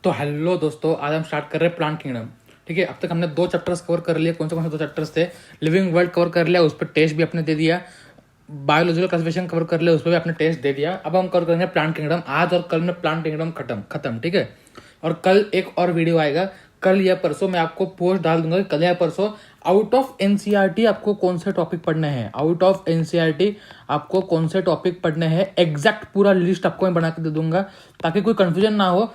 तो हेलो दोस्तों, आज हम स्टार्ट कर रहे हैं प्लांट किंगडम। ठीक है, अब तक हमने 2 चैप्टर्स कवर कर लिए। कौन से 2 चैप्टर्स थे? लिविंग वर्ल्ड कवर कर लिया, उस पर टेस्ट भी अपने दे दिया। बायोलॉजिकल क्लासिफिकेशन कवर कर लिया, उस पर भी अपने टेस्ट दे दिया। अब हम कवर करेंगे प्लांट किंगडम। आज और कल में प्लांट किंगडम खत्म। ठीक है, और कल एक और वीडियो आएगा। कल या परसों मैं आपको पोस्ट डाल दूंगा कि कल या परसों आउट ऑफ एनसीईआरटी आपको कौन से टॉपिक पढ़ने हैं। आउट ऑफ एनसीईआरटी आपको कौन से टॉपिक पढ़ने हैं, एग्जैक्ट पूरा लिस्ट आपको मैं बना के दे दूंगा ताकि कोई कंफ्यूजन ना हो।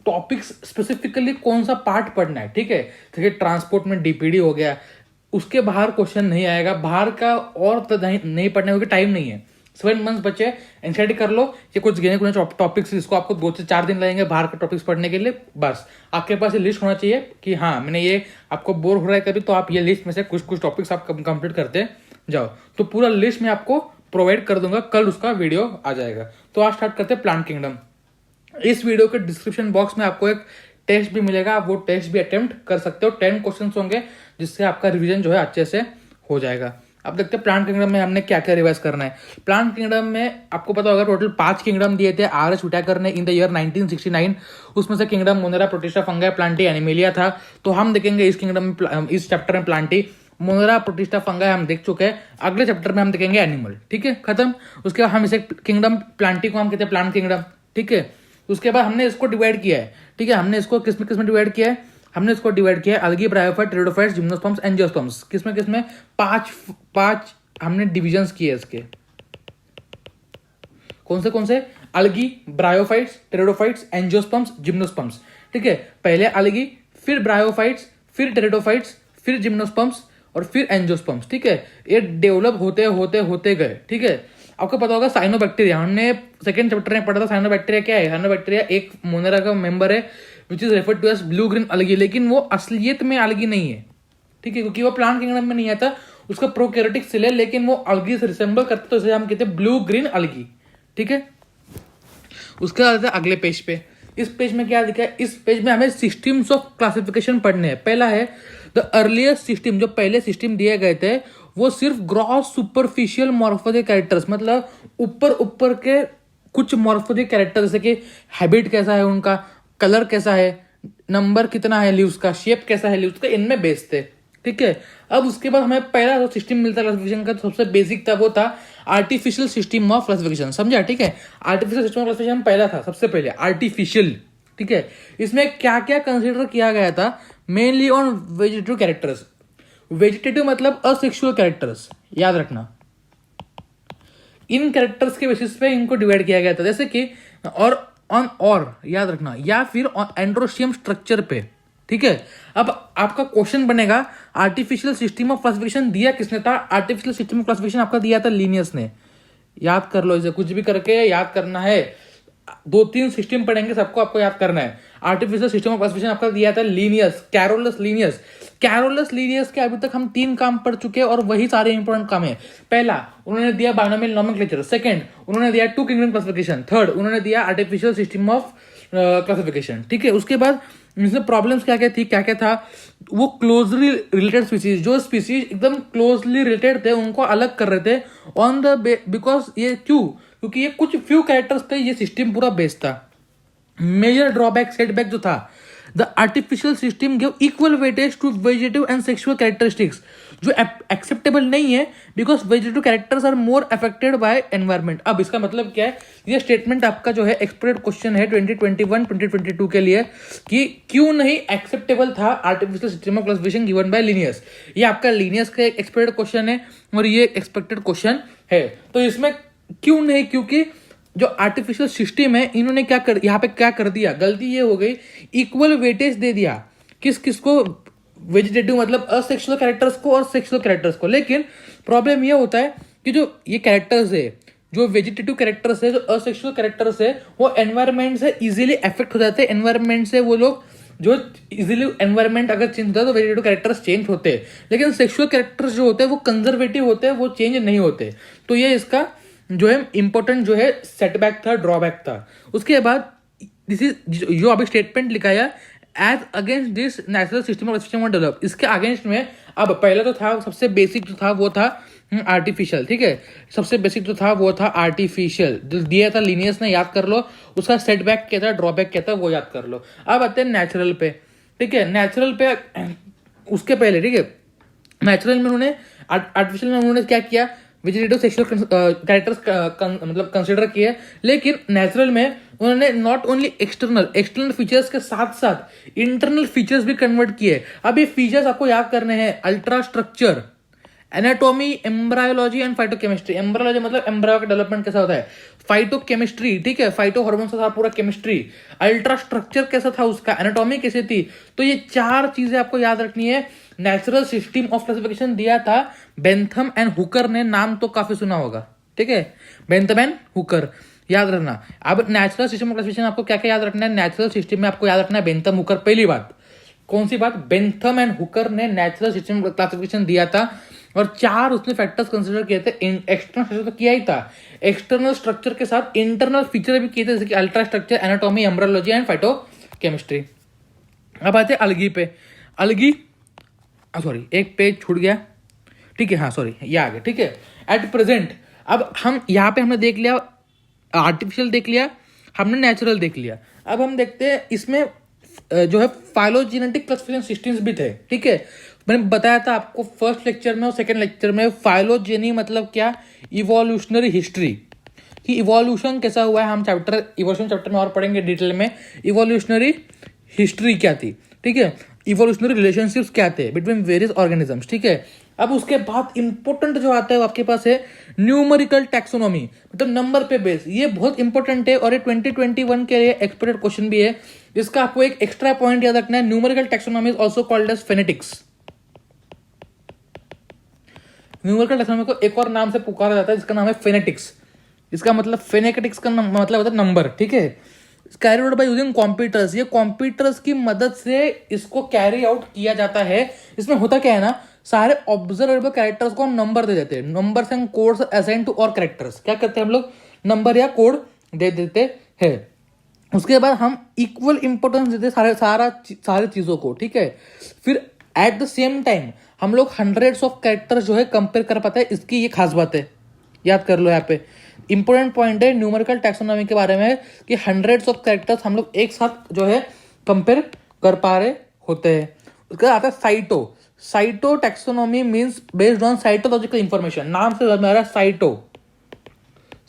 टॉपिक्स स्पेसिफिकली कौन सा पार्ट पढ़ना है। ठीक है, देखिए ट्रांसपोर्ट में डीपीडी हो गया, उसके बाहर क्वेश्चन नहीं आएगा। बाहर का और तो नहीं पढ़ने क्योंकि टाइम नहीं है। 7 मंथ्स बचे, एनसीईआरटी कर लो। ये कुछ गिने कुछ टॉपिक्स जिसको आपको 2 से 4 दिन लगेंगे बाहर के टॉपिक्स पढ़ने के लिए। बस आपके पास ये लिस्ट होना चाहिए कि हाँ मैंने ये, आपको बोर हो रहा है कभी तो आप ये लिस्ट में से कुछ टॉपिक्स आप कंप्लीट करते जाओ। तो पूरा लिस्ट मैं आपको प्रोवाइड कर दूंगा, कल उसका वीडियो आ जाएगा। तो आज स्टार्ट करते हैं प्लांट किंगडम। इस वीडियो के डिस्क्रिप्शन बॉक्स में आपको एक टेस्ट भी मिलेगा, आप वो टेस्ट भी अटेम्प्ट कर सकते हो। 10 क्वेश्चंस होंगे जिससे आपका रिवीजन जो है अच्छे से हो जाएगा। अब देखते हैं प्लांट किंगडम में हमने क्या क्या रिवाइज करना है। प्लांट किंगडम में आपको पता होगा टोटल 5 किंगडम दिए थे आर.एच. व्हिटेकर ने इन द ईयर 1969। उसमें से kingdom Monera, protista, fungi, Plantae, animalia था। तो हम देखेंगे इस किंगडम में, इस चैप्टर में प्लांटी, मोनेरा, प्रोटिस्टा, फंगाई हम देख चुके हैं। अगले चैप्टर में हम देखेंगे एनिमल। ठीक है, खत्म। उसके बाद हम इसे किंगडम प्लांटी को हम कहते हैं प्लांट किंगडम। ठीक है, उसके बाद हमने इसको डिवाइड किया है। ठीक है, हमने इसको किस में डिवाइड किया है? हमने इसको डिवाइड किया है अलगी, ब्रायोफाइट, टेरिडोफाइट्स, जिम्नोस्पर्म्स, एंजियोस्पर्म्स। किसमें 5 हमने डिविजन्स किए इसके। कौन से? अलगी, ब्रायोफाइट्स, टेरिडोफाइट्स, एंजियोस्पर्म्स, जिम्नोस्पर्म्स। ठीक है, पहले अलगी, फिर ब्रायोफाइट्स, फिर टेरिडोफाइट्स, फिर जिम्नोस्पर्म्स और फिर एंजियोस्पर्म्स। ठीक है, ये डेवलप होते गए। ठीक है, आपको पता होगा साइनोबैक्टीरिया, हमने सेकंड चैप्टर में पढ़ा था। साइनोबैक्टीरिया क्या है? साइनोबैक्टीरिया एक मोनेरा का मेंबर है which is referred to as blue green algae, लेकिन वो असलियत में अलगी नहीं है। ठीक है, क्योंकि वो प्लांट किंगडम में नहीं आता, उसका प्रोकैरियोटिक सेल है, लेकिन वो अलगी से रिसेंबल करते तो इसे हम कहते हैं ब्लू ग्रीन अलगी। ठीक है, उसके बाद अगले पेज पे। इस पेज में क्या लिखा है? इस पेज में हमें सिस्टम्स ऑफ क्लासिफिकेशन पढ़ने हैं। पहला है द अर्लीस्ट सिस्टम। जो पहले सिस्टम दिए गए थे वो सिर्फ ग्रॉस सुपरफिशियल मॉर्फोलॉजिकल कैरेक्टर्स, मतलब ऊपर के कुछ मॉर्फोलॉजिकल कैरेक्टर, जैसे कि हैबिट कैसा है उनका, कलर कैसा है, नंबर कितना है लीव्स का, शेप कैसा है लीव्स का, इनमें बेस थे। ठीक है, अब उसके बाद हमें पहला जो सिस्टम मिलता है क्लासिफिकेशन का, सबसे बेसिक था, वो था आर्टिफिशियल सिस्टम ऑफ क्लासिफिकेशन। समझा? ठीक है, आर्टिफिशियल सिस्टम ऑफ क्लासिफिकेशन पहला था, सबसे पहले आर्टिफिशियल। ठीक है, इसमें क्या क्या कंसिडर किया गया था? Mainly on vegetative characters. Vegetative मतलब असेक्सुअल कैरेक्टर्स, याद रखना। इन कैरेक्टर्स के बेसिस पे इनको डिवाइड किया गया था, जैसे कि और याद रखना, या फिर एंड्रोशियम स्ट्रक्चर पे। ठीक है, अब आपका क्वेश्चन बनेगा आर्टिफिशियल सिस्टम ऑफ क्लासिफिकेशन दिया किसने था? आर्टिफिशियल सिस्टम ऑफ क्लासिफिकेशन आपका दिया था लिनियस ने। याद कर लो, इसे कुछ भी करके याद करना है। 2-3 सिस्टम पढ़ेंगे, सबको आपको याद करना है। आर्टिफिशियल सिस्टम ऑफ क्लासिफिकेशन आपका दिया था लिनियस, कैरोलस लिनियस के अभी तक हम 3 काम पढ़ चुके हैं और वही सारे इंपॉर्टेंट काम है। पहला उन्होंने दिया बायनोमियल नोमेनक्लेचर, सेकंड उन्होंने दिया 2 किंगडम क्लासिफिकेशन, थर्ड उन्होंने दिया आर्टिफिशियल सिस्टम ऑफ क्लासिफिकेशन। ठीक है, उसके बाद इसमें प्रॉब्लम्स क्या था? वो क्लोजली रिलेटेड स्पीसीज, जो स्पीसीज एकदम क्लोजली रिलेटेड थे उनको अलग कर रहे थे ऑन द बिकॉज ये क्योंकि ये कुछ फ्यू कैरेक्टर्स पे ये सिस्टम पूरा बेस्ड था। मेजर ड्रॉबैक सेटबैक जो था, the artificial system give equal weightage to vegetative and sexual characteristics, जो एक्सेप्टेबल नहीं है because vegetative characters are more affected by environment. अब इसका मतलब क्या है? ये स्टेटमेंट आपका जो है एक्सपेक्टेड क्वेश्चन है 2021-2022 के लिए कि क्यों नहीं एक्सेप्टेबल था artificial system of classification given by Linnaeus. ये आपका लिनियस का एक एक्सपेक्टेड क्वेश्चन है और ये एक्सपेक्टेड क्वेश्चन है। तो इसमें क्यों नहीं? क्योंकि जो आर्टिफिशियल सिस्टम है इन्होंने यहाँ पे क्या कर दिया? गलती ये हो गई, इक्वल वेटेज दे दिया किसको? वेजिटेटिव मतलब असेक्सुअल कैरेक्टर्स को और सेक्सुअल कैरेक्टर्स को। लेकिन प्रॉब्लम ये होता है कि जो ये कैरेक्टर्स है, जो वेजिटेटिव कैरेक्टर्स है, जो असेक्सुअल कैरेक्टर्स है, वो एनवायरमेंट से इजीली अफेक्ट हो जाते हैं। एनवायरमेंट से वो लोग जो इजीली एनवायरमेंट अगर चेंज होता है तो वेजिटेटिव कैरेक्टर्स चेंज होते हैं, लेकिन सेक्सुअल कैरेक्टर्स जो होते हैं वो कंजर्वेटिव होते हैं, वो चेंज नहीं होते। तो ये इसका जो है इंपॉर्टेंट जो है सेटबैक था, ड्रॉबैक था। उसके बाद दिस इज जो अभी स्टेटमेंट लिखाया as against this natural system of develop, इसके अगेंस्ट में अब पहले तो था सबसे बेसिक जो था वो था आर्टिफिशियल, ठीक है। सबसे बेसिक जो था वो था आर्टिफिशियल, जो दिया था लीनियस ने, याद कर लो। उसका सेटबैक क्या था, ड्रॉबैक क्या था, वो याद कर लो। अब आते हैं नेचुरल पे, ठीक है। नेचुरल पे उसके पहले, ठीक है, नेचुरल में उन्होंने, आर्टिफिशियल में उन्होंने क्या किया, वेजिटेटिव सेक्सुअल कैरेक्टर्स मतलब कंसिडर किए। लेकिन नेचुरल में उन्होंने नॉट ओनली एक्सटर्नल फीचर्स के साथ साथ इंटरनल फीचर्स भी कन्वर्ट किए। अब ये फीचर्स आपको याद करने हैं, ultra structure, anatomy, embryology and phytochemistry. Embryology मतलब एम्ब्रायो का डेवलपमेंट कैसा होता है, फाइटोकेमिस्ट्री, ठीक है, फाइटो हार्मोन से था पूरा केमिस्ट्री, अल्ट्रा स्ट्रक्चर कैसा था उसका, एनाटॉमी कैसी थी। तो ये चार चीजें आपको याद रखनी है। नेचुरल सिस्टम ऑफ क्लासिफिकेशन दिया था बेंथम एंड हुकर ने, नाम तो काफी सुना होगा, ठीक है, बेंथम एंड हुकर, याद रखना। अब नेचुरल सिस्टम ऑफ क्लासिफिकेशन आपको क्या क्या याद रखना है, नेचुरल सिस्टम में आपको याद रखना है बेंथम हुकर। पहली बात, कौन सी बात, बेंथम एंड हुकर ने नेचुरल सिस्टम क्लासिफिकेशन दिया था और चार उसने फैक्टर्स कंसीडर किए थे। एक्सटर्नल स्ट्रक्चर तो किया ही था, एक्सटर्नल स्ट्रक्चर के साथ इंटरनल फीचर भी किए थे, जैसे कि ultra structure, anatomy, embryology and phytochemistry. अब आते हैं अलगी पे। अलगी, सॉरी एक पेज छूट गया, ठीक है, हाँ सॉरी ये आ गया, ठीक है। एट प्रेजेंट अब हम यहाँ पे हमने देख लिया आर्टिफिशियल, देख लिया हमने, नेचुरल देख लिया। अब हम देखते हैं इसमें जो है फाइलोजेनेटिक क्लासिफिकेशन सिस्टम्स भी थे, ठीक है। मैंने बताया था आपको फर्स्ट लेक्चर में और सेकंड लेक्चर में, फाइलोजेनी मतलब क्या, इवोल्यूशनरी हिस्ट्री, कि इवोल्यूशन कैसा हुआ है, हम इवोल्यूशन चैप्टर में और पढ़ेंगे डिटेल में। इवोल्यूशनरी हिस्ट्री क्या थी, ठीक है, इवोल्यूशनरी रिलेशनशिप्स क्या थे बिटवीन वेरियस ऑर्गेनिजम्स, ठीक है। अब उसके बाद इंपॉर्टेंट जो आता है वो आपके पास है न्यूमेरिकल टैक्सोनॉमी, मतलब नंबर पे बेस। ये बहुत इंपॉर्टेंट है और ये 2021 के लिए एक्सपेक्टेड क्वेश्चन भी है। इसका आपको एक एक्स्ट्रा पॉइंट याद रखना है, numerical taxonomy is also called as phenetics. Numerical taxonomy को एक और नाम से पुकारा जाता है जिसका नाम है फेनेटिक्स। इसका मतलब फेनेटिक्स का मतलब होता है नंबर, ठीक है। Carry out by using computers, ये कंप्यूटर्स की मदद से इसको कैरी आउट किया जाता है। इसमें होता क्या है ना, सारे ऑब्जर्वेबल कैरेक्टर्स को हम नंबर दे देते हैं, number and codes assign to और कैरेक्टर्स, क्या करते हैं हम लोग, नंबर या कोड दे देते हैं। उसके बाद हम इक्वल इंपॉर्टेंस देते हैं सारे चीजों को, ठीक है। फिर एट द सेम टाइम हम लोग हंड्रेड्स ऑफ कैरेक्टर्स जो है कंपेयर कर पाते हैं। इसकी ये खास बात है, याद कर लो। यहाँ पे इंपॉर्टेंट पॉइंट है न्यूमेरिकल टैक्सोनॉमी के बारे में कि हंड्रेड्स ऑफ कैरेक्टर्स हम लोग एक साथ जो है कंपेयर कर पा रहे होते हैं। उसके बाद आता है cyto. Cyto taxonomy means based on cytological information, नाम से समझ में आ रहा है साइटो।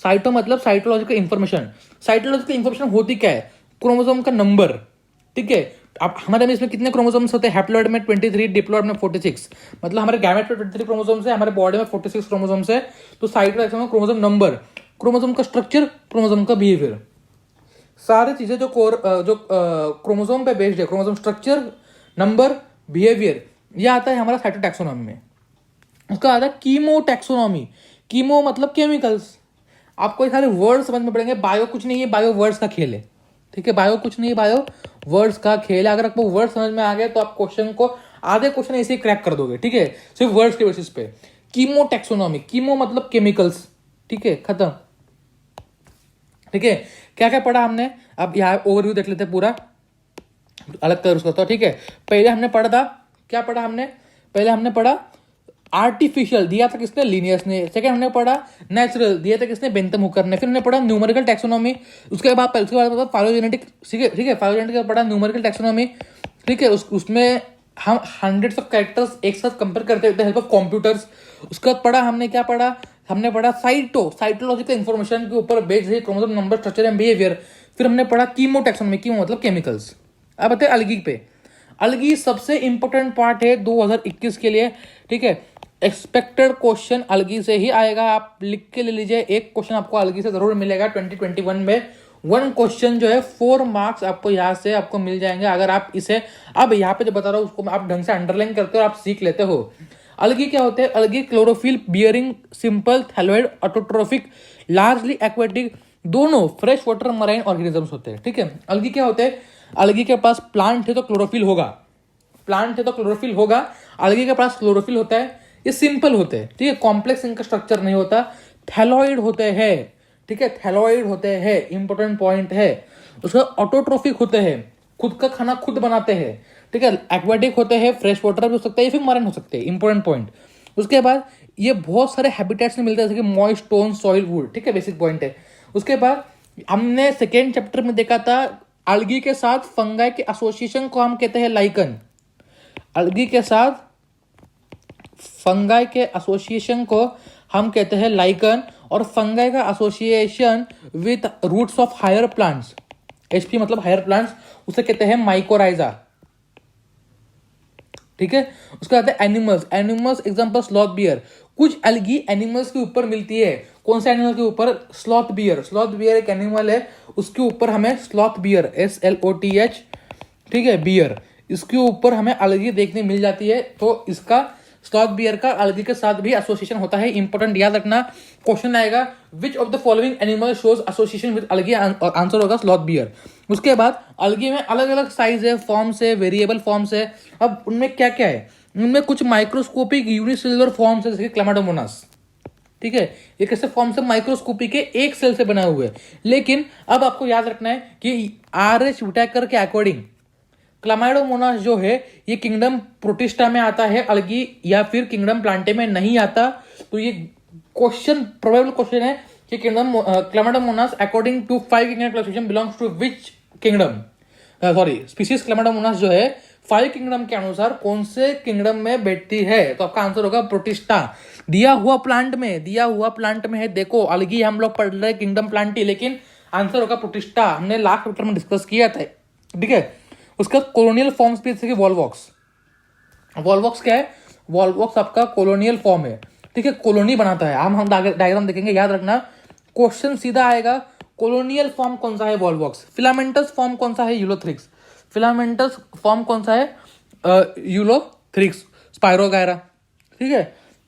साइटो मतलब साइटोलॉजिकल इंफॉर्मेशन। साइटोलॉजिकल इंफॉर्मेशन होती क्या है, क्रोमोसोम का नंबर, ठीक है। अब हमारे में इसमें कितने क्रोमोसोम्स होते हैं, हैप्लॉइड में 23, डिप्लॉइड में 46, मतलब हमारे गैमेट में 23 क्रोमोसोम्स है, हमारे बॉडी में 46 क्रोमोसोम्स है। तो साइटोलॉजिकल क्रोमोसोम नंबर, क्रोमोसोम का स्ट्रक्चर, क्रोमोसोम का बिहेवियर, सारी चीजें जो क्रोमोसोम पे बेस्ड है, क्रोमोसोम स्ट्रक्चर, नंबर, बिहेवियर, ये आता है हमारा साइटोटैक्सोनॉमी में। उसका आता है कीमो टैक्सोनॉमी। कीमो मतलब केमिकल्स। आपको ये सारे वर्ड समझ में पड़ेंगे। बायो कुछ नहीं है, बायो वर्ड्स का खेल है, ठीक है। बायो कुछ नहीं है, बायो वर्ड्स का खेल है। अगर आपको वर्ड समझ में आ गए तो आप क्वेश्चन को, आधे क्वेश्चन ऐसे ही क्रैक कर दोगे, ठीक है, सिर्फ वर्ड्स के बेसिस पे। कीमो टैक्सोनॉमी, कीमो मतलब केमिकल्स, ठीक है, खत्म, ठीक है। क्या क्या पढ़ा हमने, अब यहाँ ओवरव्यू देख लेते हैं पूरा, अलग कर उसका तो, ठीक है। पहले हमने पढ़ा था, क्या पढ़ा हमने, पहले हमने पढ़ा आर्टिफिशियल, दिया था किसने, लीनियस ने। सेकंड हमने पढ़ा नेचुरल, दिया था किसने, बेंथम हुकर ने। फिर हमने पढ़ा न्यूमेरिकल टैक्सोनॉमी। उसके बाद फाइलोजेनेटिक, ठीक है, ठीक है, फाइलोजेनेटिक पढ़ा, न्यूमेरिकल टैक्सोनॉमी, ठीक है। उसमें हम हंड्रेड्स ऑफ कैरेक्टर्स एक साथ कंपेयर करते हैं हेल्प ऑफ कंप्यूटर्स। उसके बाद पढ़ा हमने, क्या पढ़ा, हमने पढ़ा साइटोलॉजिकल इंफॉर्मेशन के ऊपर बेस्ड है, chromosome number, structure and behaviour. फिर हमने पढ़ा कीमो टैक्सोनॉमी, कीमो मतलब केमिकल्स। अब आते हैं अलगी पे। अलगी सबसे इंपॉर्टेंट पार्ट है 2021 के लिए, ठीक है। एक्सपेक्टेड क्वेश्चन अलगी से ही आएगा, आप लिख के ले लीजिए। एक क्वेश्चन आपको अलगी से जरूर मिलेगा 2021 में। 1 क्वेश्चन जो है 4 मार्क्स आपको यहाँ से आपको मिल जाएंगे अगर आप इसे, अब यहाँ पे जो बता रहा हूँ उसको आप ढंग से अंडरलाइन करते हो और आप सीख लेते हो। अलगी क्या होते हैं, algae chlorophyll bearing simple thalloid autotrophic largely aquatic, दोनों फ्रेश वाटर मराइन ऑर्गेनिजम्स होते हैं, ठीक है। अलगी क्या होते हैं, अलगी के पास प्लांट है तो क्लोरोफिल होगा, प्लांट है तो क्लोरोफिल होगा। अलगी के पास क्लोरोफिल होता है, ये सिंपल होते हैं, ठीक है, कॉम्प्लेक्स इनका स्ट्रक्चर नहीं होता। थैलोइड होते हैं, ठीक है, थैलोइड होते हैं, इंपॉर्टेंट पॉइंट है। उसका ऑटोट्रोफिक होते हैं, खुद का खाना खुद बनाते हैं, ठीक है। एक्वेटिक होते हैं, फ्रेश वाटर भी हो सकता है या फिर मरीन हो सकते हैं, इंपॉर्टेंट पॉइंट। उसके बाद ये बहुत सारे हैबिटेट्स में मिलते हैं, जैसे कि मॉइस्ट, स्टोन, सॉइल, वुड, ठीक है, बेसिक पॉइंट है। उसके बाद हमने सेकेंड चैप्टर में देखा था algae के साथ फंगाई के एसोसिएशन को हम कहते हैं लाइकन। algae के साथ फंगाई के एसोसिएशन को हम कहते हैं लाइकन, और फंगाई का association with roots of higher plants, HP मतलब हायर प्लांट्स, उसे कहते हैं माइकोराइजा, ठीक है। उसके बाद animals, animals example sloth bear. कुछ एल्गी एनिमल्स के ऊपर मिलती है। कौन से एनिमल के ऊपर? Sloth bear. स्लॉथ बियर एक एनिमल है, उसके ऊपर हमें स्लॉथ बियर, SLOTH, ठीक है, बियर, इसके ऊपर हमें अलगी देखने मिल जाती है। तो इसका स्लॉथ बियर का अलगी के साथ भी एसोसिएशन होता है। इंपॉर्टेंट याद रखना, क्वेश्चन आएगा which of the following animal shows association with algae, और आंसर होगा स्लॉथ बियर। उसके बाद अलगी में अलग अलग साइज है, फॉर्म्स है, वेरिएबल फॉर्म्स है। अब उनमें क्या क्या है? उनमें कुछ माइक्रोस्कोपिक यूनिसेलुलर फॉर्म्स है, जैसे क्लामाडोमोनास, ठीक है, ये कैसे फॉर्म से माइक्रोस्कोपी के एक सेल से बना हुआ है। लेकिन अब आपको याद रखना है कि RH विटाकर के अकॉर्डिंग क्लामाइडोमोनास जो है ये किंगडम प्रोटिस्टा में आता है अलगी, या फिर किंगडम प्लांटे में नहीं आता। तो ये क्वेश्चन प्रोबेबल क्वेश्चन है कि kingdom chlamydomonas according to 5 kingdom classification belongs to which kingdom, sorry species chlamydomonas जो है 5 किंगडम के अनुसार कौन से किंगडम में बैठती है? तो आपका आंसर होगा प्रोटिस्टा। दिया हुआ प्लांट में है, देखो अलगी हम लोग पढ़ रहे किंगडम प्लांटी, लेकिन आंसर होगा प्रोटिस्टा। हमने लास्ट चैप्टर में डिस्कस किया था, ठीक है। उसका कॉलोनियल फॉर्म्स भी, जैसे कि वॉलवॉक्स। वॉलवॉक्स क्या है? वॉलवॉक्स आपका कॉलोनियल फॉर्म है, ठीक है, कॉलोनी बनाता है। हम डायग्राम देखेंगे, याद रखना क्वेश्चन सीधा आएगा। कॉलोनियल फॉर्म कौन सा है? वॉलवॉक्स। फिलामेंटस फॉर्म कौन सा है? यूलोथ्रिक्स। फिलामेंटस फॉर्म कौन सा है? यूलोथ्रिक्स, स्पाइरोगायरा, ठीक है।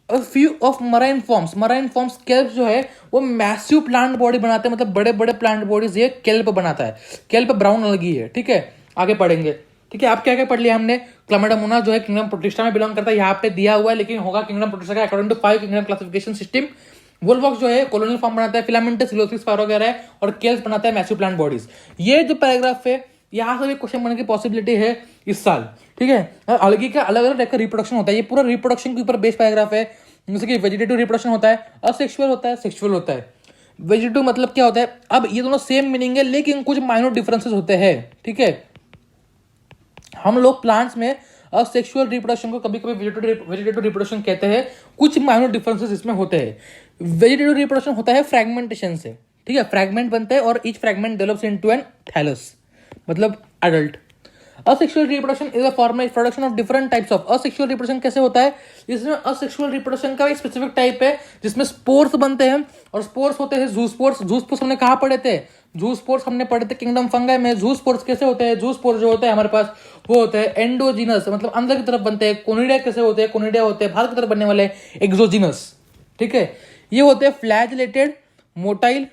A few of marine forms, kelp जो है वो मैसिव प्लांट बॉडी बनाते हैं, मतलब बड़े बड़े प्लांट बॉडीज ये केल्प बनाता है। केल्प ब्राउन अलगी है, ठीक है, आगे पढ़ेंगे, ठीक है। आप क्या क्या पढ़ लिया हमने? क्लामाइडोमोनास जो है किंगडम प्रोटिस्टा में बिलोंग करता है, यहाँ पे दिया हुआ है, लेकिन होगा किंगडम प्रोटिस्टा का according to 5 kingdom classification system. Volvox जो है कॉलोनियल फॉर्म बनाता है, फिलामेंटस, यूलोथ्रिक्स, स्पाइरोगायरा है, और केल्प बनाता है मैसिव प्लांट बॉडीज। ये जो पैराग्राफ है यहाँ से भी क्वेश्चन बनने की पॉसिबिलिटी है इस साल, ठीक है। अलगी का अलग अलग टाइप का रिप्रोडक्शन होता है, ये पूरा रिप्रोडक्शन के ऊपर बेस्ड पैराग्राफ है। जैसे कि वेजिटेटिव रिप्रोडक्शन होता है, असेक्सुअल होता है, सेक्सुअल होता है। वेजिटेटिव मतलब क्या होता है? अब ये दोनों सेम मीनिंग है, लेकिन कुछ माइनर डिफरेंसेस होते हैं, ठीक है। हम लोग प्लांट्स में असेक्सुअल रिप्रोडक्शन को कभी कभी वेजिटेटिव रिप्रोडक्शन कहते हैं। कुछ माइनर डिफरेंसेस इसमें होते हैं। वेजिटेटिव रिप्रोडक्शन होता है फ्रैगमेंटेशन से, ठीक है, फ्रैगमेंट बनते हैं और each fragment develops into an thallus, मतलब adult. Asexual reproduction is a formal production of different types of. Asexual reproduction कैसे होता है? इसमें असेक्सुअल रिप्रोडक्शन का एक स्पेसिफिक टाइप है जिसमें स्पोर्स बनते हैं, और स्पोर्स होते हैं जूस्पोर्स। जूस्पोर्स हमने कहाँ पढ़े थे? जूस्पोर्स हमने पढ़े थे किंगडम फंगाई में। जूस्पोर्स कैसे होते हैं? जूस्पोर्स जो होते हैं हमारे पास वो होते हैं एंडोजीनस, मतलब अंदर की तरफ बनते हैं। कोनिडिया कैसे होते हैं? कोनिडिया होते हैं बाहर की तरफ बनने वाले, एक्सोजीनस, ठीक है। ये होते हैं फ्लैजिलेटेड, मोटाइल,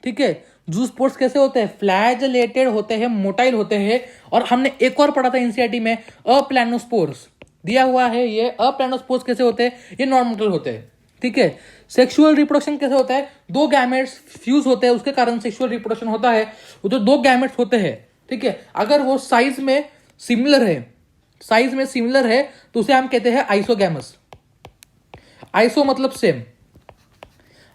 ठीक है। जूस्पोर्स कैसे होते हैं? फ्लैजिलेटेड होते हैं, मोटाइल होते हैं। और हमने एक और पढ़ा था एनसीईआरटी में, अप्लैनोस्पोर्स दिया हुआ है। ये अप्लैनोस्पोर्स कैसे होते हैं? ये नॉन मोटाइल होते हैं, ठीक है। सेक्सुअल रिप्रोडक्शन कैसे होता है? दो गैमेट्स फ्यूज होते हैं, उसके कारण सेक्सुअल रिप्रोडक्शन होता है। वो जो दो गैमेट्स होते हैं, ठीक है, अगर वो साइज में सिमिलर है, तो उसे हम कहते हैं आइसोगैमस। आइसो मतलब सेम,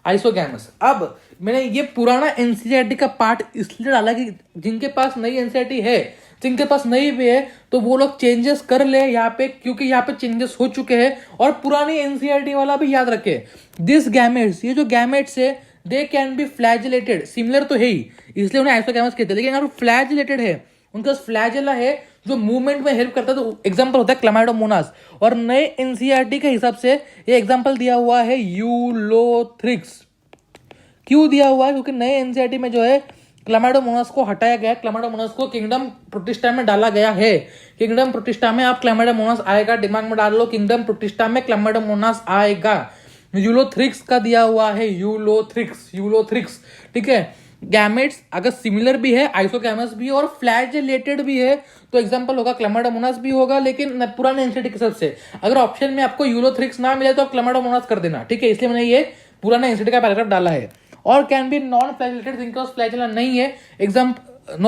आइसोगैमस। अब मैंने ये पुराना एनसीईआरटी का पार्ट इसलिए डाला कि जिनके पास नई एनसीईआरटी है, जिनके पास नई भी है, तो वो लोग चेंजेस कर ले यहाँ पे, क्योंकि यहाँ पे चेंजेस हो चुके हैं। और पुरानी एनसीईआरटी वाला भी याद रखे, दिस गैमेट्स, ये जो गैमेट्स है, they can be flagellated, similar तो है ही, इसलिए उन्हें आइसोगैमस कहते हैं। लेकिन अगर फ्लैजिलेटेड है, उनका फ्लैजेला है जो मूवमेंट में हेल्प करता है, तो एग्जांपल होता है क्लामाइडोमोनास। और नए एनसीईआरटी के हिसाब से ये एग्जांपल दिया हुआ है यूलोथ्रिक्स। क्यों दिया हुआ है? क्योंकि नए एनसीईआरटी में जो है क्लामाइडोमोनास को हटाया गया, क्लामाइडोमोनास को किंगडम प्रोटिस्टा में डाला गया है। किंगडम प्रोटिस्टा में आप क्लामाइडोमोनास आएगा, दिमाग में डाल लो, किंगडम प्रोटिस्टा में क्लामाइडोमोनास आएगा। यूलोथ्रिक्स का दिया हुआ है, यूलोथ्रिक्स, ठीक है। गैमेट्स अगर सिमिलर भी है, आइसोगैमस भी है, और फ्लैजिलेटेड भी है, तो एग्जांपल होगा क्लामाइडोमोनास भी होगा। लेकिन पुराने एनसीईआरटी के हिसाब से अगर ऑप्शन में आपको यूलोथ्रिक्स ना मिले तो आप क्लामाइडोमोनास कर देना, ठीक है। इसलिए मैंने ये पुराना एनसीईआरटी का पैराग्राफ डाला है। और कैन बी नॉन फ्लैजिलेटेड, जिनका फ्लैजिला नहीं है, नॉन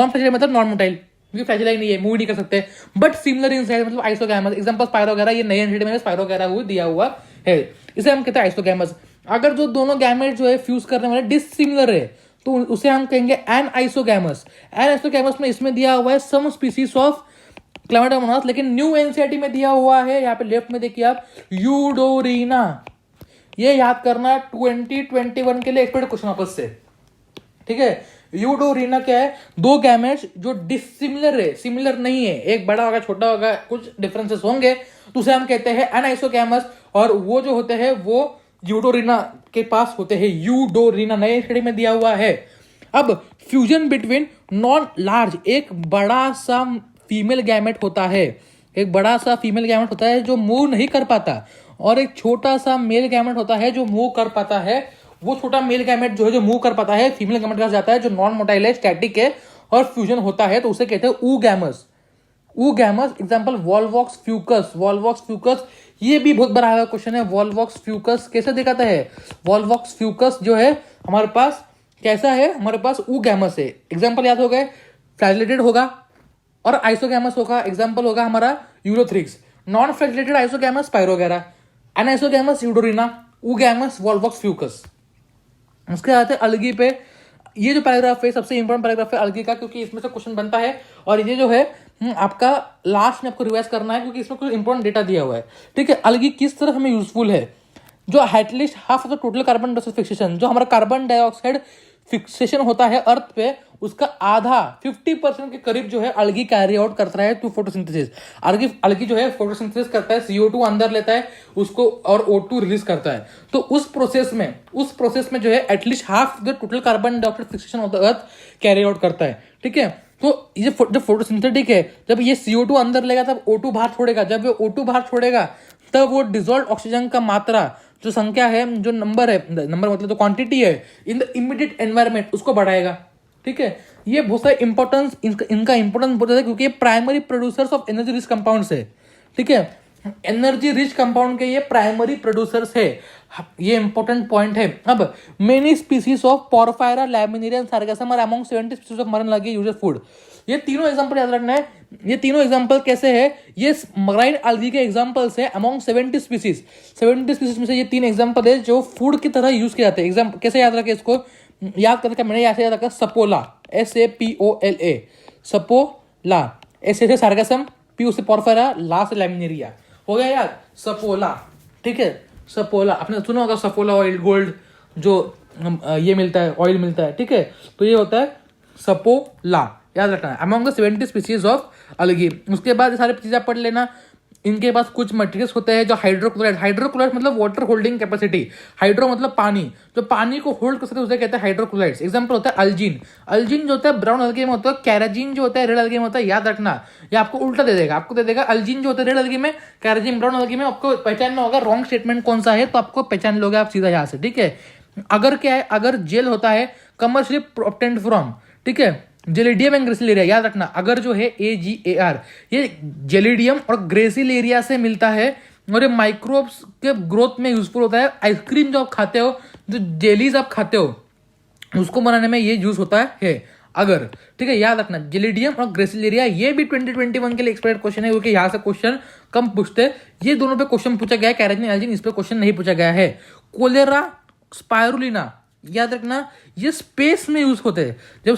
फ्लैजिलेटेड मतलब नॉन मोटाइल, क्योंकि फ्लैजिला ही नहीं है, मूव नहीं कर सकते, बट सिमिलर इन साइज, मतलब आइसोगैमस। एग्जांपल स्पाइरोगायरा, ये नए एनसीईआरटी में स्पाइरोगायरा हुआ दिया हुआ है, इसे हम कहते हैं आइसोगैमस। अगर जो दोनों गैमेट जो है फ्यूज करने वाले डिसिमिलर है तो उसे हम कहेंगे एन आइसोगैमस। एन आइसोगैमस में इसमें दिया हुआ है सम स्पीसीज ऑफ क्लेमाइडोमोनास, लेकिन न्यू एनसीईआरटी में दिया हुआ है यहाँ पे लेफ्ट में देखिए आप यूडोरिना। ये याद करना 2021 के लिए एक्सपेक्टेड क्वेश्चन वापस से, ठीक है। यूडोरिना क्या है, दो गैमेट्स जो डिसिमिलर है, सिमिलर नहीं है, एक बड़ा होगा छोटा होगा, कुछ डिफरेंसेस होंगे, तो उसे हम कहते हैं एनाइसोगैमस। और वो जो होते हैं वो यूडोरिना के पास होते हैं, यूडोरिना नए स्टडी में दिया हुआ है। अब फ्यूजन बिटवीन नॉन लार्ज, एक बड़ा सा फीमेल गैमेट होता है, एक बड़ा सा फीमेल गैमेट होता है जो मूव नहीं कर पाता, और एक छोटा सा मेल गैमेट होता है जो मूव कर पाता है। वो छोटा मेल गैमेट जो है जो मूव कर पाता है फीमेल गैमेट के पास जाता है, जो नॉन मोटाइल है, स्टैटिक है, और फ्यूजन होता है, तो उसे कहते हैं oogamous. Oogamous example Volvox Fucus. Volvox Fucus ये भी बहुत बड़ा क्वेश्चन है। वॉल्वॉक्स फ्यूकस कैसे दिखाता है, वॉल्वॉक्स फ्यूकस जो है हमारे पास कैसा है, हमारे पास ऊगैमस है। एग्जाम्पल याद हो गए, फ्लैजिलेटेड होगा और आइसोगैमस होगा। एग्जाम्पल होगा हमारा ulothrix. Non flagellated isogamous spirogyra, anisogamous eudorina, oogamous volvox fucus. उसके बाद अलगी पे, ये जो पैराग्राफ है सबसे इंपॉर्टेंट पैराग्राफ है अलगी का, क्योंकि इसमें से क्वेश्चन बनता है, और ये जो है आपका लास्ट में आपको रिवाइज करना है, क्योंकि इसमें कुछ इंपॉर्टेंट डेटा दिया हुआ है, ठीक है। अलगी किस तरह हमें यूजफुल है, जो at least half of the total carbon dioxide fixation, जो हमारा कार्बन डाइऑक्साइड फिक्सेशन होता है अर्थ पे, उसका आधा 50% के करीब जो है अलगी कैरी आउट करता है टू फोटोसिंथेसिस। अलगी जो है फोटोसिंथेसिस करता है, CO2 अंदर लेता है उसको और O2 रिलीज करता है। तो उस प्रोसेस में जो है at least half the total carbon dioxide fixation of the earth carry out करता है, ठीक है। तो ये जब फोटोसिंथेटिक है, जब ये CO2 अंदर लेगा तब O2 बाहर छोड़ेगा, जब ये O2 बाहर छोड़ेगा तब वो डिजोल्व ऑक्सीजन का मात्रा, जो संख्या है, जो नंबर मतलब जो क्वांटिटी है इन द इमीडिएट एनवायरमेंट, उसको बढ़ाएगा, ठीक है। ये बहुत सारे इंपॉर्टेंस, इनका इंपॉर्टेंस बहुत है, क्योंकि ये primary producers of energy rich compounds है, ठीक है। एनर्जी रिच कंपाउंड के ये प्राइमरी प्रोड्यूसर्स है, ये इंपॉर्टेंट पॉइंट है। अब many species of porphyra, laminaria and sargassum are among 70 species of marine algae used food. ये तीनों एग्जांपल याद रखना है। ये तीनों एग्जांपल कैसे है, ये मराइन अलगी के एग्जांपल्स है अमंग 70 स्पीसीज। 70 स्पीसीज में से ये 3 एग्जांपल है जो फूड की तरह यूज किए जाते हैं। एग्जांपल कैसे याद रखें, इसको याद करके मैंने ऐसे याद रखा, सपोला, SAPOLA, सपोला, S से सार्गासम, P से पोरफायरा, ला से लैमिनेरिया, हो गया याद, सपोला, ठीक है। सपोला आपने सुना होगा, सपोला ऑयल, गोल्ड जो ये मिलता है, ऑयल मिलता है, ठीक है। तो ये होता है सपोला, याद रखना है, अमंग द 70 स्पीसीज ऑफ अलगी। उसके बाद सारे चीजें पढ़ लेना। इनके पास कुछ मटेरियल्स होते हैं जो हाइड्रोक्लोराइड मतलब वाटर होल्डिंग कैपेसिटी। हाइड्रो मतलब पानी, जो पानी को होल्ड कर सकते हैं उसे कहते हैं हाइड्रोक्लोराइड्स। एग्जांपल होता है अल्जीन। अल्जीन जो होता है ब्राउन अलगी में होता है, कैराजीन जो होता है रेड अलगी में होता है। याद रखना, ये आपको उल्टा दे देगा, आपको दे देगा अल्जीन जो होता है रेड अलगी में, कैराजीन ब्राउन अलगी में। आपको पहचानना होगा रॉन्ग स्टेटमेंट कौन सा है, तो आपको पहचान लोगे आप सीधा यहाँ से, ठीक है। अगर क्या है, अगर जेल होता है कमर्शियली ऑब्टेन्ड फ्रॉम, ठीक है, जेलिडियम एंड ग्रेसिलेरिया। याद रखना, अगर जो है AGAR, ये जेलिडियम और ग्रेसिलेरिया से मिलता है, और ये माइक्रोब्स के ग्रोथ में यूजफुल होता है। आइसक्रीम जो आप खाते हो, जो जेलीज आप खाते हो, उसको बनाने में ये यूज होता है अगर, ठीक है। याद रखना, जेलिडियम और ग्रेसिलेरिया, ये भी 2021 के लिए एक्सपेक्टेड क्वेश्चन है, क्योंकि यहाँ से क्वेश्चन कम पूछते हैं। ये दोनों पे क्वेश्चन पूछा गया है, कैराजीन एल्जीन इस पे क्वेश्चन नहीं पूछा गया है। कोलेरा, स्पायरुलिना, याद रखना, ये स्पेस में यूज होते हैं। जब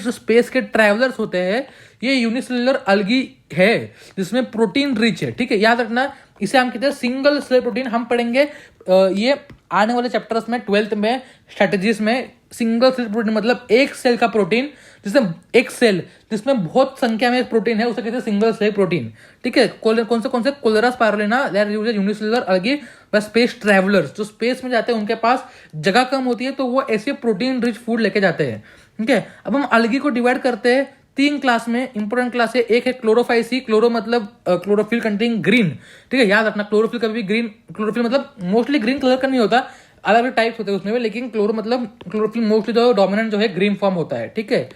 स्पेस के ट्रैवलर्स होते हैं, ये यूनिसेलुलर अलगी है जिसमें प्रोटीन रिच है, ठीक है। याद रखना, इसे हम कहते हैं सिंगल सेल प्रोटीन। हम पढ़ेंगे ये आने वाले चैप्टर्स में, 12th में स्ट्रेटजीज में। सिंगल सेल प्रोटीन मतलब एक सेल का प्रोटीन, जिसमें एक सेल जिसमें बहुत संख्या में प्रोटीन है, उसे कहते हैं सिंगल सेल प्रोटीन, ठीक है। कौन से कोलेरा, स्पायरुलिना, यूनिसेलुलर अलगी व स्पेस ट्रैवलर्स, जो स्पेस में जाते हैं उनके पास जगह कम होती है, तो वो ऐसे प्रोटीन रिच फूड लेके जाते हैं, ठीक है। अब हम अलगी को डिवाइड करते हैं 3 क्लास में, इंपोर्टेंट क्लास है। एक है क्लोरोफाइसी, क्लोरो मतलब क्लोरोफिल कंटेनिंग ग्रीन, ठीक है। याद रखना, क्लोरोफिल कभी भी ग्रीन, क्लोरोफिल मतलब मोस्टली ग्रीन कलर का नहीं होता, अलग अलग टाइप्स होते हैं उसमें भी, लेकिन क्लोरोफिल मोस्टली जो डोमिनेंट जो है ग्रीन फॉर्म होता है, ठीक है।